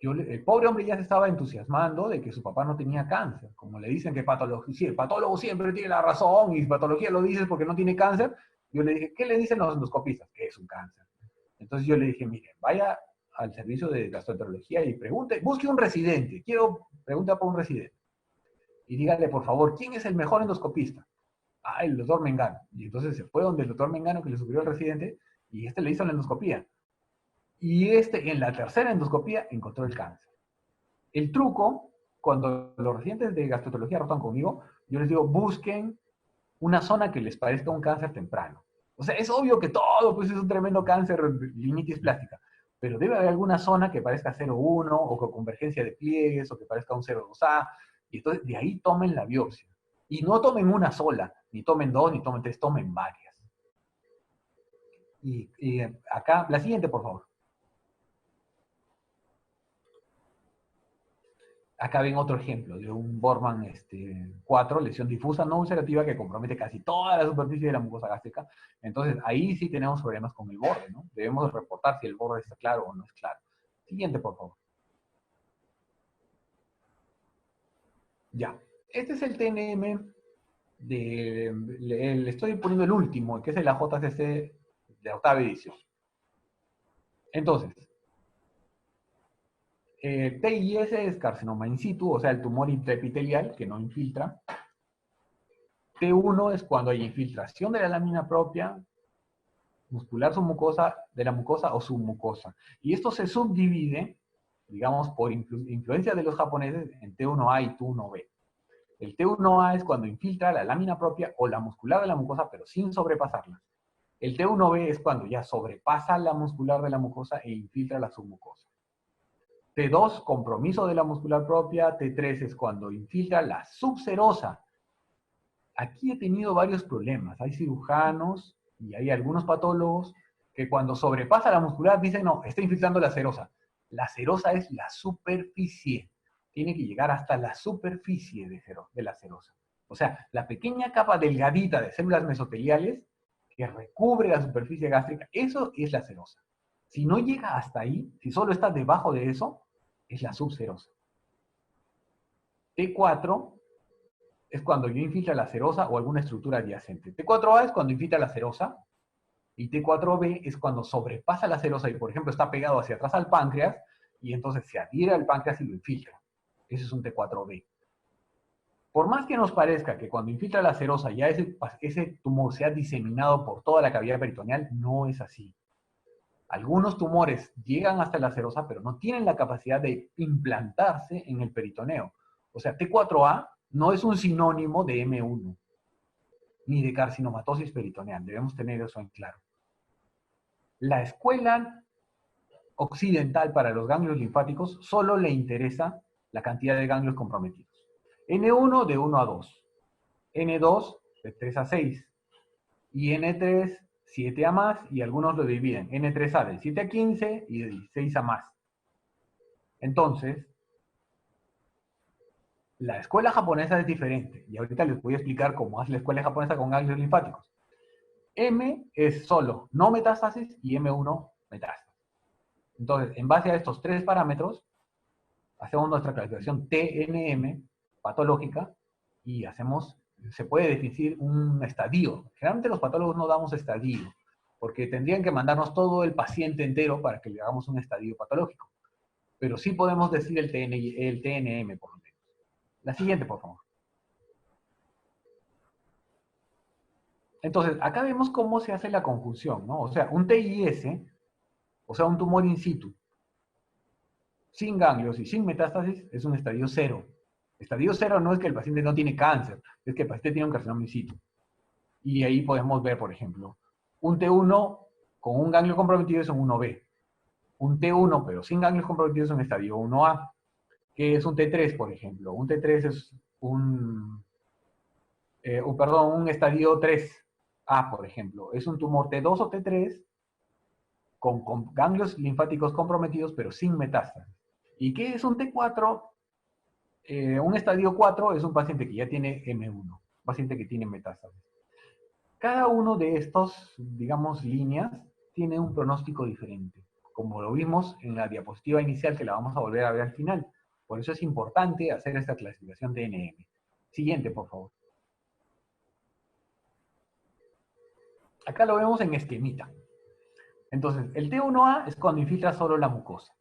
el pobre hombre ya se estaba entusiasmando de que su papá no tenía cáncer. Como le dicen que patología, sí, el patólogo siempre tiene la razón y patología lo dices porque no tiene cáncer. Yo le dije, ¿qué le dicen los endoscopistas? Que es un cáncer. Entonces yo le dije, mire, vaya al servicio de gastroenterología y pregunte, busque un residente. Quiero preguntar por un residente. Y dígale, por favor, ¿quién es el mejor endoscopista? Ah, el doctor Mengano. Y entonces se fue donde el doctor Mengano, que le sugirió al residente, y este le hizo la endoscopía. Y este, en la tercera endoscopía, encontró el cáncer. El truco, cuando los residentes de gastroenterología rotan conmigo, yo les digo, busquen una zona que les parezca un cáncer temprano. O sea, es obvio que todo pues, es un tremendo cáncer, linitis plástica, pero debe haber alguna zona que parezca 0,1 o con convergencia de pliegues o que parezca un 0,2A, y entonces de ahí tomen la biopsia. Y no tomen una sola, ni tomen dos, ni tomen tres, tomen varias. Y acá, la siguiente, por favor. Acá ven otro ejemplo de un Bormann 4, lesión difusa no ulcerativa que compromete casi toda la superficie de la mucosa gástrica. Entonces, ahí sí tenemos problemas con el borde, ¿no? Debemos reportar si el borde está claro o no es claro. Siguiente, por favor. Ya. Este es el TNM le estoy poniendo el último, que es el AJCC de octava edición. Entonces, TIS es carcinoma in situ, o sea, el tumor intraepitelial que no infiltra. T1 es cuando hay infiltración de la lámina propia, muscular submucosa, de la mucosa o submucosa. Y esto se subdivide, digamos, por influencia de los japoneses en T1A y T1B. El T1A es cuando infiltra la lámina propia o la muscular de la mucosa, pero sin sobrepasarla. El T1B es cuando ya sobrepasa la muscular de la mucosa e infiltra la submucosa. T2, compromiso de la muscular propia. T3 es cuando infiltra la subserosa. Aquí he tenido varios problemas. Hay cirujanos y hay algunos patólogos que cuando sobrepasa la muscular dicen, no, está infiltrando la serosa. La serosa es la superficie. Tiene que llegar hasta la superficie de la serosa. O sea, la pequeña capa delgadita de células mesoteliales que recubre la superficie gástrica, eso es la serosa. Si no llega hasta ahí, si solo está debajo de eso, es la subserosa. T4 es cuando yo infiltra la serosa o alguna estructura adyacente. T4A es cuando infiltra la serosa, y T4B es cuando sobrepasa la serosa y, por ejemplo, está pegado hacia atrás al páncreas, y entonces se adhiere al páncreas y lo infiltra. Ese es un T4B. Por más que nos parezca que cuando infiltra la serosa ya ese tumor se ha diseminado por toda la cavidad peritoneal, no es así. Algunos tumores llegan hasta la serosa, pero no tienen la capacidad de implantarse en el peritoneo. O sea, T4A no es un sinónimo de M1, ni de carcinomatosis peritoneal. Debemos tener eso en claro. La escuela occidental para los ganglios linfáticos solo le interesa la cantidad de ganglios comprometidos. N1 de 1 a 2, N2 de 3 a 6, y N3 7 a más, y algunos lo dividen, N3A de 7 a 15 y de 16 a más. Entonces, la escuela japonesa es diferente, y ahorita les voy a explicar cómo hace la escuela japonesa con ganglios linfáticos. M es solo no metástasis y M1 metástasis. Entonces, en base a estos tres parámetros, hacemos nuestra clasificación TNM patológica y se puede definir un estadio. Generalmente los patólogos no damos estadio, porque tendrían que mandarnos todo el paciente entero para que le hagamos un estadio patológico. Pero sí podemos decir el TNM, por lo menos. La siguiente, por favor. Entonces, acá vemos cómo se hace la conjunción, ¿no? O sea, un TIS, o sea, un tumor in situ, sin ganglios y sin metástasis, es un estadio 0. Estadio 0 no es que el paciente no tiene cáncer, es que el paciente tiene un carcinoma in situ. Y ahí podemos ver, por ejemplo, un T1 con un ganglio comprometido es un 1B. Un T1 pero sin ganglios comprometidos es un estadio 1A. Que es un T3, por ejemplo. Un T3 es un estadio 3A, por ejemplo. Es un tumor T2 o T3 con ganglios linfáticos comprometidos, pero sin metástasis. ¿Y qué es un T4? Un estadio 4 es un paciente que ya tiene M1, un paciente que tiene metástasis. Cada uno de estos, digamos, líneas tiene un pronóstico diferente, como lo vimos en la diapositiva inicial que la vamos a volver a ver al final. Por eso es importante hacer esta clasificación de NM. Siguiente, por favor. Acá lo vemos en esquemita. Entonces, el T1A es cuando infiltra solo la mucosa.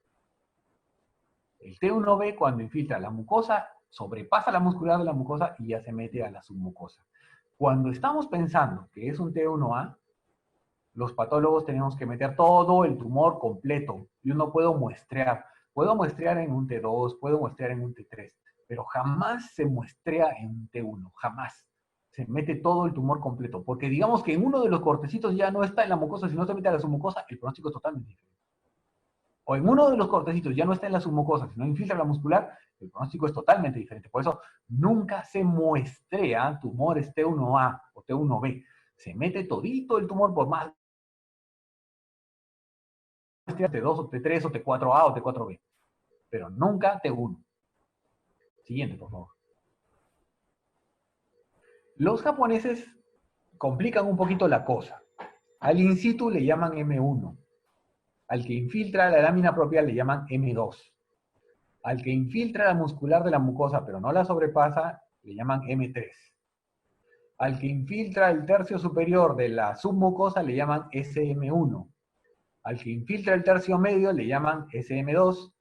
El T1B cuando infiltra la mucosa, sobrepasa la muscular de la mucosa y ya se mete a la submucosa. Cuando estamos pensando que es un T1A, los patólogos tenemos que meter todo el tumor completo. Yo no puedo muestrear. Puedo muestrear en un T2, puedo muestrear en un T3, pero jamás se muestrea en un T1, jamás. Se mete todo el tumor completo, porque digamos que en uno de los cortecitos ya no está en la mucosa, sino se mete a la submucosa, el pronóstico es totalmente diferente. O en uno de los cortecitos ya no está en la submucosa, sino infiltra la muscular, el pronóstico es totalmente diferente. Por eso nunca se muestrea tumores T1A o T1B. Se mete todito el tumor por más T2 o T3 o T4A o T4B, pero nunca T1. Siguiente, por favor. Los japoneses complican un poquito la cosa. Al in situ le llaman M1. Al que infiltra la lámina propia le llaman M2. Al que infiltra la muscular de la mucosa pero no la sobrepasa, le llaman M3. Al que infiltra el tercio superior de la submucosa le llaman SM1. Al que infiltra el tercio medio le llaman SM2.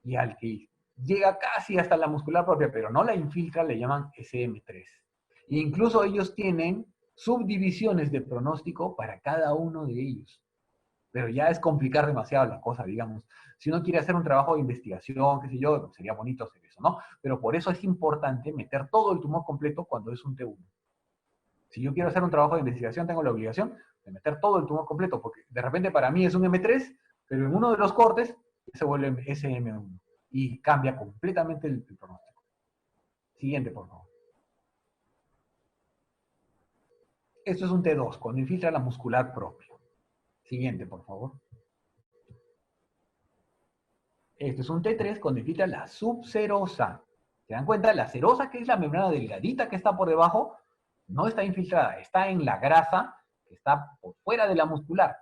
Y al que llega casi hasta la muscular propia, pero no la infiltra, le llaman SM3. E incluso ellos tienen subdivisiones de pronóstico para cada uno de ellos. Pero ya es complicar demasiado la cosa, digamos. Si uno quiere hacer un trabajo de investigación, qué sé yo, sería bonito hacer eso, ¿no? Pero por eso es importante meter todo el tumor completo cuando es un T1. Si yo quiero hacer un trabajo de investigación, tengo la obligación de meter todo el tumor completo, porque de repente para mí es un M3, pero en uno de los cortes se vuelve SM1 y cambia completamente el pronóstico. Siguiente, por favor. Esto es un T2, cuando infiltra la muscular propia. Siguiente, por favor. Esto es un T3 cuando infiltra la subserosa. ¿Se dan cuenta? La serosa, que es la membrana delgadita que está por debajo, no está infiltrada, está en la grasa que está por fuera de la muscular.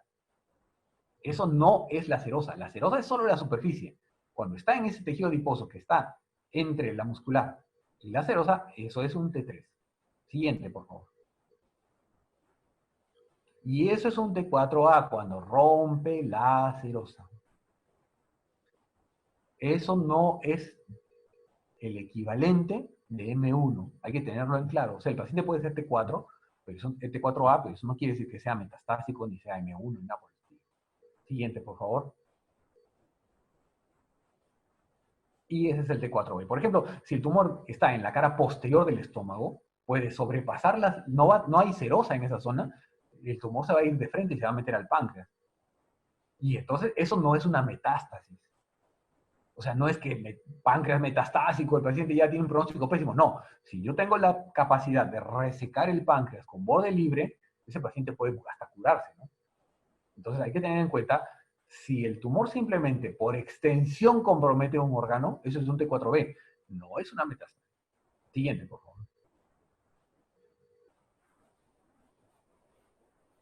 Eso no es la serosa. La serosa es solo la superficie. Cuando está en ese tejido adiposo que está entre la muscular y la serosa, eso es un T3. Siguiente, por favor. Y eso es un T4A cuando rompe la serosa. Eso no es el equivalente de M1. Hay que tenerlo en claro. O sea, el paciente puede ser T4, pero T4A, pero eso no quiere decir que sea metastásico ni sea M1 ni nada por el estilo. Siguiente, por favor. Y ese es el T4B. Por ejemplo, si el tumor está en la cara posterior del estómago, puede sobrepasar no hay serosa en esa zona, el tumor se va a ir de frente y se va a meter al páncreas. Y entonces eso no es una metástasis. O sea, no es que páncreas metastásico, el paciente ya tiene un pronóstico pésimo. No, si yo tengo la capacidad de resecar el páncreas con borde libre, ese paciente puede hasta curarse, ¿no? Entonces hay que tener en cuenta, si el tumor simplemente por extensión compromete un órgano, eso es un T4B, no es una metástasis. Siguiente, por favor.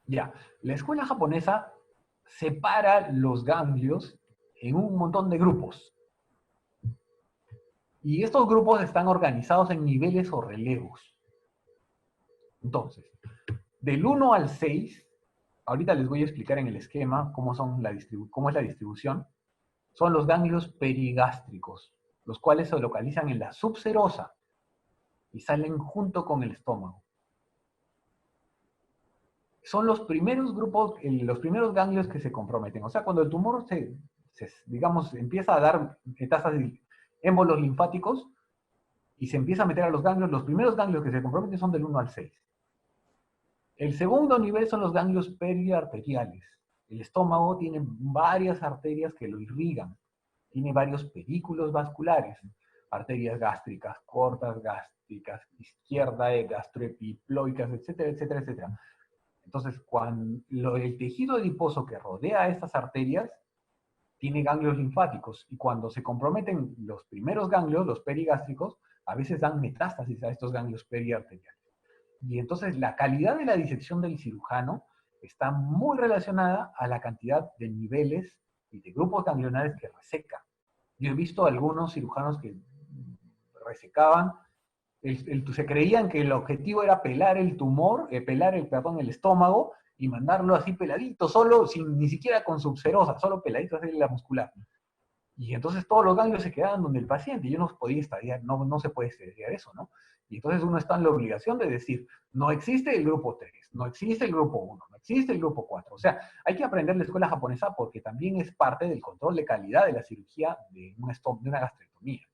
Ya, la escuela japonesa separa los ganglios en un montón de grupos. Y estos grupos están organizados en niveles o relevos. Entonces, del 1 al 6, ahorita les voy a explicar en el esquema cómo es la distribución, son los ganglios perigástricos, los cuales se localizan en la subserosa y salen junto con el estómago. Son los primeros grupos, los primeros ganglios que se comprometen. O sea, cuando el tumor digamos, empieza a dar metástasis, émbolos linfáticos, y se empieza a meter a los ganglios, los primeros ganglios que se comprometen son del 1 al 6. El segundo nivel son los ganglios periarteriales. El estómago tiene varias arterias que lo irrigan. Tiene varios pedículos vasculares. Arterias gástricas, cortas gástricas, izquierda, gastroepiploicas, etcétera, etcétera, etcétera. Entonces, cuando el tejido adiposo que rodea a estas arterias tiene ganglios linfáticos, y cuando se comprometen los primeros ganglios, los perigástricos, a veces dan metástasis a estos ganglios periarteriales. Y entonces la calidad de la disección del cirujano está muy relacionada a la cantidad de niveles y de grupos ganglionares que reseca. Yo he visto algunos cirujanos que resecaban, se creían que el objetivo era pelar el tumor, el estómago, y mandarlo así peladito, solo, ni siquiera con subserosa, solo peladito así la muscular. Y entonces todos los ganglios se quedaban donde el paciente, y yo no podía estadiar, no se puede estadiar eso, ¿no? Y entonces uno está en la obligación de decir, no existe el grupo 3, no existe el grupo 1, no existe el grupo 4. O sea, hay que aprender la escuela japonesa porque también es parte del control de calidad de la cirugía de una gastrectomía.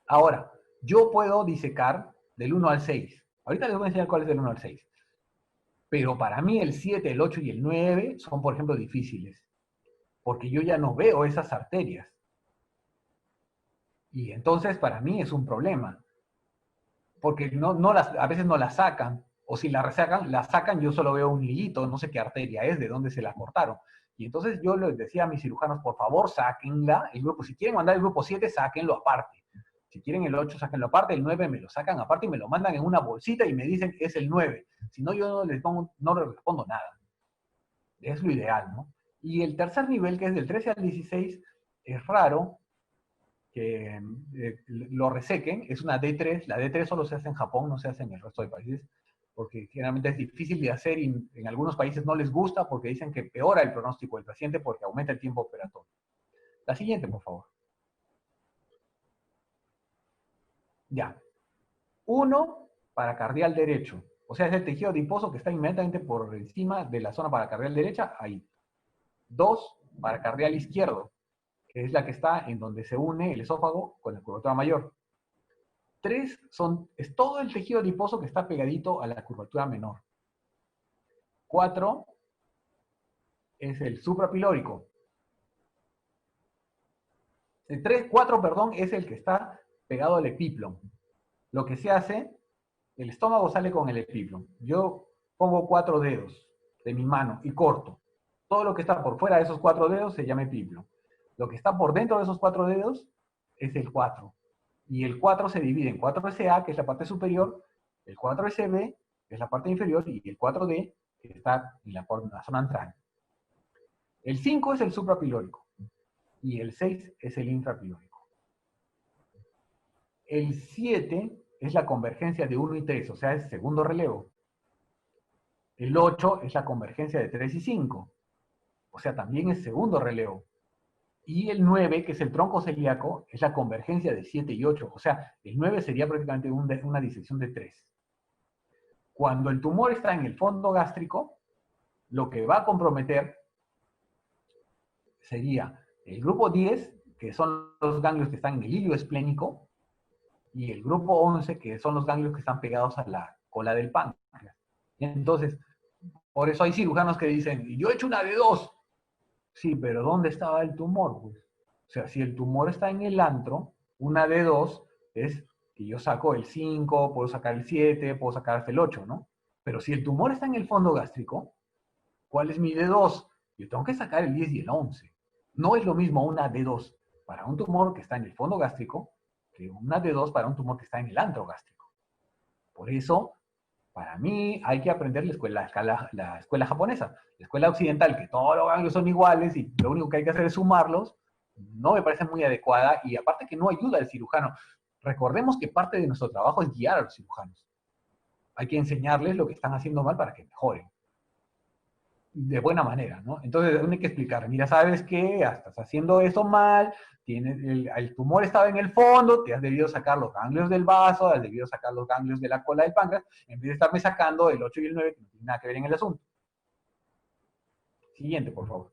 Ahora, yo puedo disecar del 1 al 6. Ahorita les voy a enseñar cuál es del 1 al 6. Pero para mí el 7, el 8 y el 9 son, por ejemplo, difíciles. Porque yo ya no veo esas arterias. Y entonces para mí es un problema. Porque a veces no la sacan. O si la sacan, yo solo veo un hilito, no sé qué arteria es, de dónde se la cortaron. Y entonces yo les decía a mis cirujanos, por favor, sáquenla. Si quieren mandar el grupo 7, sáquenlo aparte. Si quieren el 8, sáquenlo aparte. El 9 me lo sacan aparte y me lo mandan en una bolsita y me dicen que es el 9. Si no, yo no les respondo nada. Es lo ideal, ¿no? Y el tercer nivel, que es del 13 al 16, es raro que lo resequen. Es una D3. La D3 solo se hace en Japón, no se hace en el resto de países, porque generalmente es difícil de hacer y en algunos países no les gusta porque dicen que peora el pronóstico del paciente porque aumenta el tiempo operatorio. La siguiente, por favor. Ya. 1, paracardial derecho. O sea, es el tejido adiposo que está inmediatamente por encima de la zona paracardial derecha, ahí. 2, paracardial izquierdo, que es la que está en donde se une el esófago con la curvatura mayor. 3 es todo el tejido adiposo que está pegadito a la curvatura menor. 4 es el suprapilórico. 4, perdón, es el que está pegado al epiplom. Lo que se hace, el estómago sale con el epiplom. Yo pongo 4 dedos de mi mano y corto. Todo lo que está por fuera de esos 4 dedos se llama epiplom. Lo que está por dentro de esos 4 dedos es el 4. Y el 4 se divide en 4SA, que es la parte superior, el 4SB, que es la parte inferior, y el 4D, que está en la zona antral. El 5 es el suprapilórico, y el 6 es el intrapilórico. El 7 es la convergencia de 1 y 3, o sea, es segundo relevo. El 8 es la convergencia de 3 y 5, o sea, también es segundo relevo. Y el 9, que es el tronco celíaco, es la convergencia de 7 y 8. O sea, el 9 sería prácticamente una disección de 3. Cuando el tumor está en el fondo gástrico, lo que va a comprometer sería el grupo 10, que son los ganglios que están en el hilio esplénico, y el grupo 11, que son los ganglios que están pegados a la cola del páncreas. Entonces, por eso hay cirujanos que dicen, yo he hecho una de 2. Sí, pero ¿dónde estaba el tumor? Pues, o sea, si el tumor está en el antro, una de 2 es que yo saco el 5, puedo sacar el 7, puedo sacar hasta el 8, ¿no? Pero si el tumor está en el fondo gástrico, ¿cuál es mi D2? Yo tengo que sacar el 10 y el 11. No es lo mismo una D2 para un tumor que está en el fondo gástrico que una D2 para un tumor que está en el antro gástrico. Por eso, para mí, hay que aprender la escuela japonesa. La escuela occidental, que todos los ganglios son iguales y lo único que hay que hacer es sumarlos, no me parece muy adecuada y aparte que no ayuda al cirujano. Recordemos que parte de nuestro trabajo es guiar a los cirujanos. Hay que enseñarles lo que están haciendo mal para que mejoren de buena manera, ¿no? Entonces uno hay que explicar, mira, ¿sabes qué? Estás haciendo eso mal, el tumor estaba en el fondo, te has debido sacar los ganglios del vaso, has debido sacar los ganglios de la cola del páncreas, en vez de estarme sacando el 8 y el 9, que no tiene nada que ver en el asunto. Siguiente, por favor.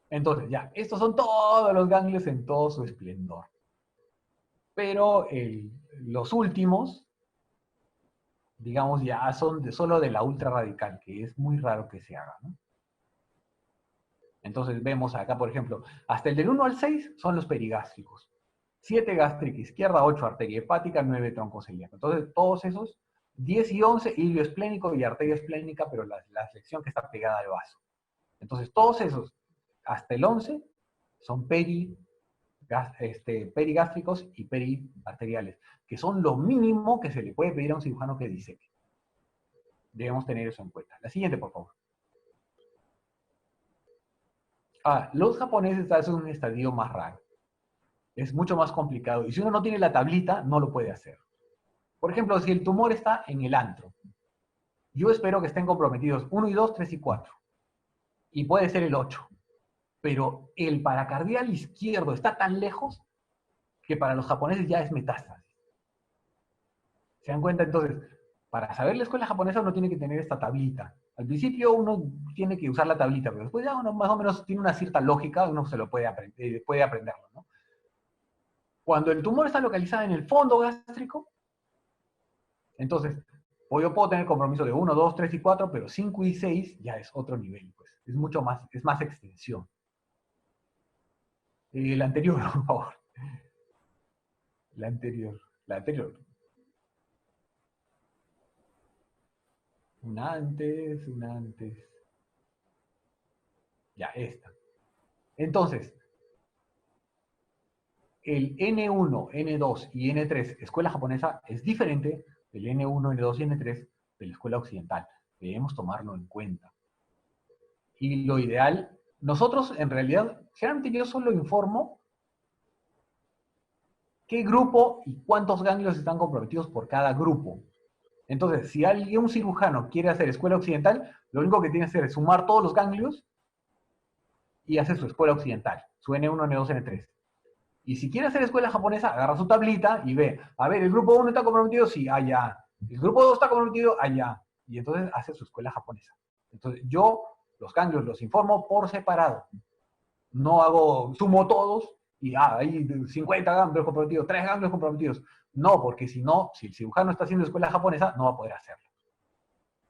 Entonces, ya, estos son todos los ganglios en todo su esplendor. Pero los últimos, digamos, ya son solo de la ultra radical, que es muy raro que se haga, ¿no? Entonces vemos acá, por ejemplo, hasta el del 1 al 6 son los perigástricos. 7 gástrica izquierda, 8 arteria hepática, 9 tronco celíaco. Entonces todos esos, 10 y 11, hilio esplénico y arteria esplénica, pero la sección que está pegada al vaso. Entonces todos esos, hasta el 11, son perigástricos y periarteriales, que son lo mínimo que se le puede pedir a un cirujano que diseque. Debemos tener eso en cuenta. La siguiente, por favor. Los japoneses hacen un estadio más raro. Es mucho más complicado. Y si uno no tiene la tablita, no lo puede hacer. Por ejemplo, si el tumor está en el antro, yo espero que estén comprometidos 1 y 2, 3 y 4. Y puede ser el 8. Pero el paracardial izquierdo está tan lejos que para los japoneses ya es metástasis. ¿Se dan cuenta? Entonces, para saber la escuela japonesa uno tiene que tener esta tablita. Al principio uno tiene que usar la tablita, pero después ya uno más o menos tiene una cierta lógica, uno se lo puede aprenderlo, ¿no? Cuando el tumor está localizado en el fondo gástrico, entonces, yo puedo tener compromiso de 1, 2, 3 y 4, pero 5 y 6 ya es otro nivel, pues. Es mucho más, es más extensión. El anterior, por favor. La anterior. La anterior. Una antes, una antes. Ya, esta. Entonces, el N1, N2 y N3, escuela japonesa, es diferente del N1, N2 y N3 de la escuela occidental. Debemos tomarlo en cuenta. Y lo ideal, nosotros en realidad, generalmente yo solo informo qué grupo y cuántos ganglios están comprometidos por cada grupo. Entonces, si un cirujano quiere hacer escuela occidental, lo único que tiene que hacer es sumar todos los ganglios y hace su escuela occidental, su N1, N2, N3. Y si quiere hacer escuela japonesa, agarra su tablita y ve, a ver, el grupo 1 está comprometido, sí, allá. El grupo 2 está comprometido, allá. Y entonces hace su escuela japonesa. Entonces yo los ganglios los informo por separado. No sumo todos y hay 50 ganglios comprometidos, 3 ganglios comprometidos. No, porque si no, si el cirujano está haciendo escuela japonesa, no va a poder hacerlo.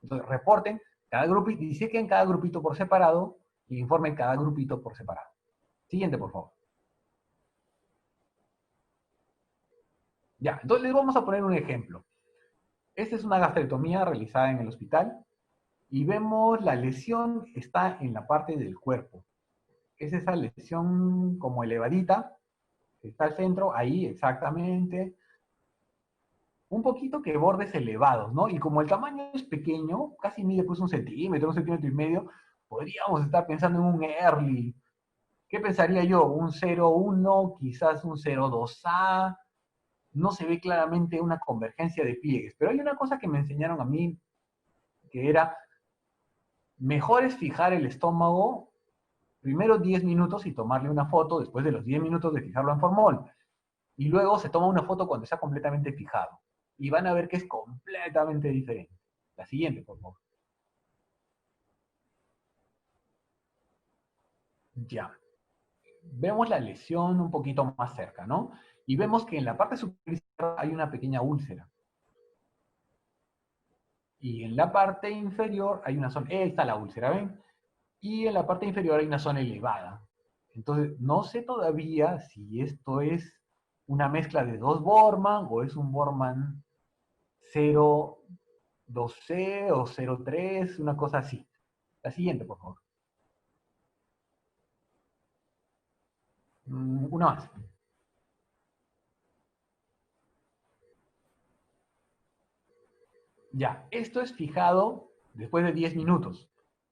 Entonces reporten cada grupito, disequen cada grupito por separado y informen cada grupito por separado. Siguiente, por favor. Ya, entonces les vamos a poner un ejemplo. Esta es una gastrectomía realizada en el hospital y vemos la lesión está en la parte del cuerpo. Es esa lesión como elevadita, que está al centro, ahí exactamente. Un poquito que bordes elevados, ¿no? Y como el tamaño es pequeño, casi mide pues 1 centímetro y medio, podríamos estar pensando en un early. ¿Qué pensaría yo? Un 0,1, quizás un 0,2A. No se ve claramente una convergencia de pliegues. Pero hay una cosa que me enseñaron a mí, que era mejor es fijar el estómago primero 10 minutos y tomarle una foto después de los 10 minutos de fijarlo en formol. Y luego se toma una foto cuando está completamente fijado. Y van a ver que es completamente diferente. La siguiente, por favor. Ya. Vemos la lesión un poquito más cerca, ¿no? Y vemos que en la parte superior hay una pequeña úlcera. Y en la parte inferior hay una zona, ahí está la úlcera, ¿ven? Y en la parte inferior hay una zona elevada. Entonces, no sé todavía si esto es una mezcla de dos Bormann o es un Bormann 0,2C o 0,3, una cosa así. La siguiente, por favor. Una más. Ya, esto es fijado después de 10 minutos.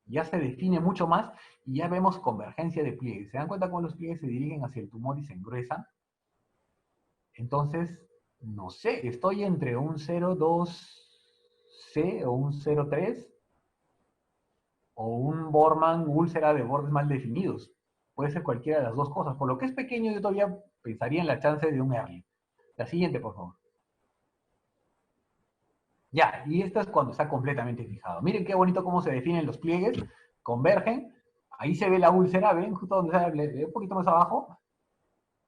Ya se define mucho más y ya vemos convergencia de pliegues. ¿Se dan cuenta cómo los pliegues se dirigen hacia el tumor y se engruesan? Entonces, no sé, estoy entre un 0,2C o un 0,3 o un Bormann úlcera de bordes mal definidos. Puede ser cualquiera de las dos cosas. Por lo que es pequeño, yo todavía pensaría en la chance de un early. La siguiente, por favor. Ya, y esto es cuando está completamente fijado. Miren qué bonito cómo se definen los pliegues, convergen, ahí se ve la úlcera, ven, justo donde sale, un poquito más abajo,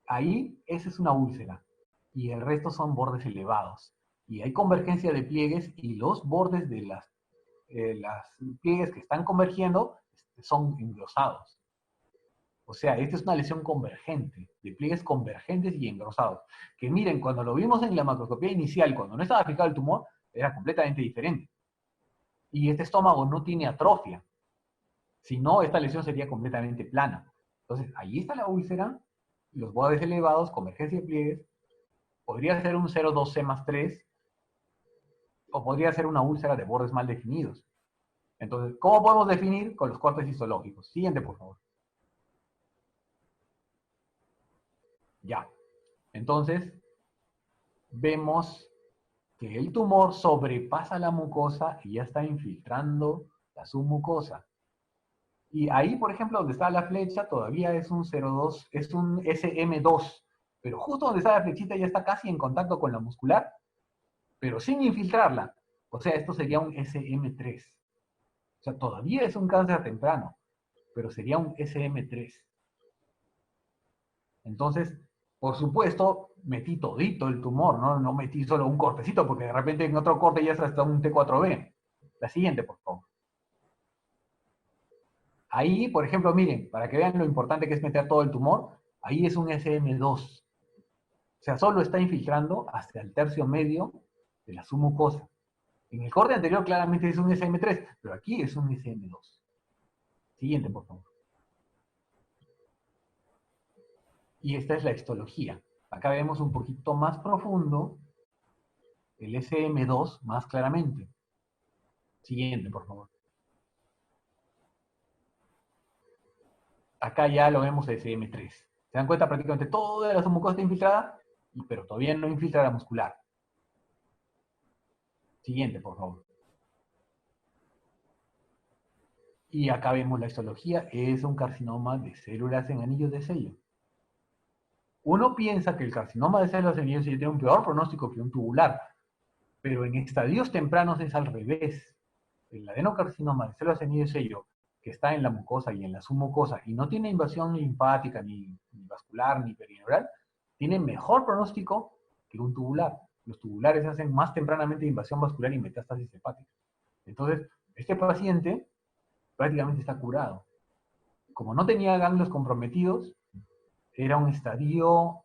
ahí esa es una úlcera, y el resto son bordes elevados. Y hay convergencia de pliegues y los bordes de las pliegues que están convergiendo son engrosados. O sea, esta es una lesión convergente, de pliegues convergentes y engrosados. Que miren, cuando lo vimos en la macroscopía inicial, cuando no estaba fijado el tumor, era completamente diferente. Y este estómago no tiene atrofia. Si no, esta lesión sería completamente plana. Entonces, ahí está la úlcera, los bordes elevados, convergencia de pliegues, podría ser un 0,2C más 3, o podría ser una úlcera de bordes mal definidos. Entonces, ¿cómo podemos definir? Con los cortes histológicos. Siguiente, por favor. Ya. Entonces, vemos que el tumor sobrepasa la mucosa y ya está infiltrando la submucosa. Y ahí, por ejemplo, donde está la flecha, todavía es un 0,2, es un SM2. Pero justo donde está la flechita ya está casi en contacto con la muscular, pero sin infiltrarla. O sea, esto sería un SM3. O sea, todavía es un cáncer temprano, pero sería un SM3. Entonces, por supuesto, metí todito el tumor, ¿no? No metí solo un cortecito, porque de repente en otro corte ya está un T4B. La siguiente, por favor. Ahí, por ejemplo, miren, para que vean lo importante que es meter todo el tumor, ahí es un SM2. O sea, solo está infiltrando hasta el tercio medio de la submucosa. En el corte anterior claramente es un SM3, pero aquí es un SM2. Siguiente, por favor. Y esta es la histología. Acá vemos un poquito más profundo el SM2 más claramente. Siguiente, por favor. Acá ya lo vemos SM3. ¿Se dan cuenta? Prácticamente toda la submucosa está infiltrada, pero todavía no infiltra la muscular. Siguiente, por favor. Y acá vemos la histología. Es un carcinoma de células en anillos de sello. Uno piensa que el carcinoma de células en anillos de sello tiene un peor pronóstico que un tubular, pero en estadios tempranos es al revés. El adenocarcinoma de células en anillos de sello, que está en la mucosa y en la submucosa, y no tiene invasión linfática, ni vascular, ni perineural, tiene mejor pronóstico que un tubular. Los tubulares hacen más tempranamente invasión vascular y metástasis hepática. Entonces, este paciente prácticamente está curado. Como no tenía ganglios comprometidos, era un estadio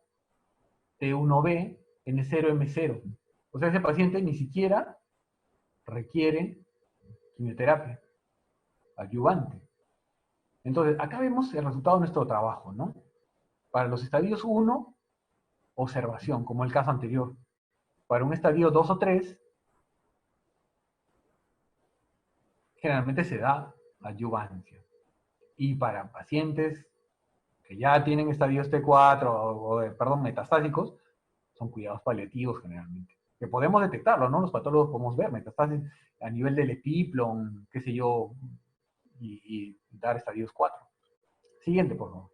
T1B N0M0. O sea, ese paciente ni siquiera requiere quimioterapia adyuvante. Entonces, acá vemos el resultado de nuestro trabajo, ¿no? Para los estadios 1, observación, como el caso anterior. Para un estadio 2 o 3, generalmente se da adyuvancia. Y para pacientes que ya tienen estadios T4 perdón, metastásicos, son cuidados paliativos generalmente. Que podemos detectarlo, ¿no? Los patólogos podemos ver metastasis a nivel del epiplon, qué sé yo, y dar estadios 4. Siguiente, por favor.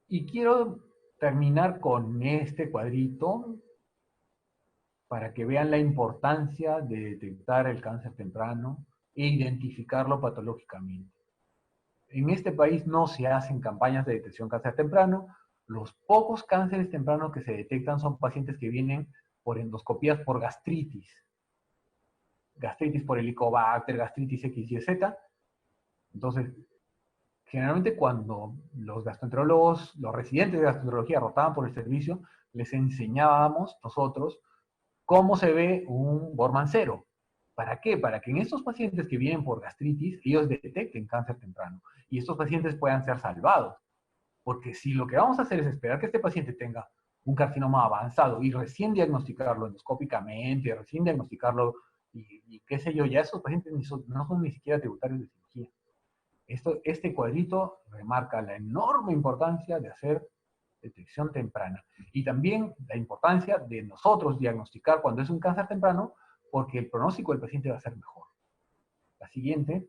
Y quiero terminar con este cuadrito para que vean la importancia de detectar el cáncer temprano e identificarlo patológicamente. En este país no se hacen campañas de detección de cáncer temprano. Los pocos cánceres tempranos que se detectan son pacientes que vienen por endoscopías por gastritis. Gastritis por Helicobacter, gastritis XYZ. Entonces, generalmente cuando los gastroenterólogos, los residentes de gastroenterología rotaban por el servicio, les enseñábamos nosotros cómo se ve un Borman 0. ¿Para qué? Para que en estos pacientes que vienen por gastritis, ellos detecten cáncer temprano y estos pacientes puedan ser salvados. Porque si lo que vamos a hacer es esperar que este paciente tenga un carcinoma avanzado y recién diagnosticarlo endoscópicamente, recién diagnosticarlo y qué sé yo, ya esos pacientes no son ni siquiera tributarios de cirugía. Este cuadrito remarca la enorme importancia de hacer detección temprana. Y también la importancia de nosotros diagnosticar cuando es un cáncer temprano, porque el pronóstico del paciente va a ser mejor. La siguiente.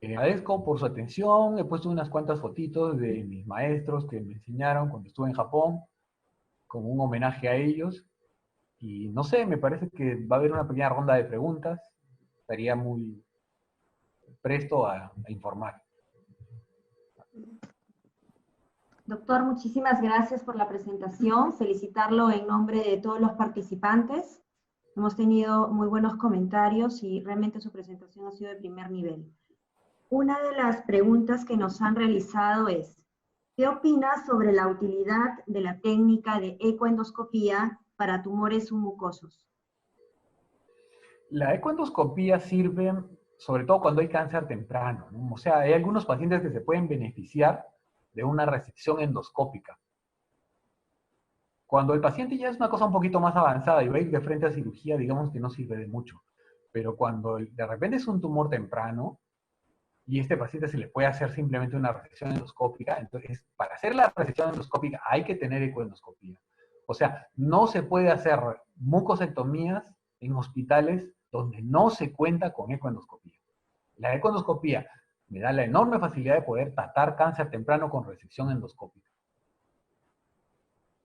Agradezco por su atención. He puesto unas cuantas fotitos de mis maestros que me enseñaron cuando estuve en Japón, como un homenaje a ellos. Y no sé, me parece que va a haber una pequeña ronda de preguntas. Estaría muy presto a informar. Doctor, muchísimas gracias por la presentación. Felicitarlo en nombre de todos los participantes. Hemos tenido muy buenos comentarios y realmente su presentación ha sido de primer nivel. Una de las preguntas que nos han realizado es, ¿qué opinas sobre la utilidad de la técnica de ecoendoscopía para tumores submucosos? La ecoendoscopía sirve sobre todo cuando hay cáncer temprano, ¿no? O sea, hay algunos pacientes que se pueden beneficiar de una resección endoscópica. Cuando el paciente ya es una cosa un poquito más avanzada y va a ir de frente a cirugía, digamos que no sirve de mucho. Pero cuando de repente es un tumor temprano y este paciente se le puede hacer simplemente una resección endoscópica, entonces para hacer la resección endoscópica hay que tener ecoendoscopía. O sea, no se puede hacer mucosectomías en hospitales donde no se cuenta con ecoendoscopía. La ecoendoscopía me da la enorme facilidad de poder tratar cáncer temprano con resección endoscópica.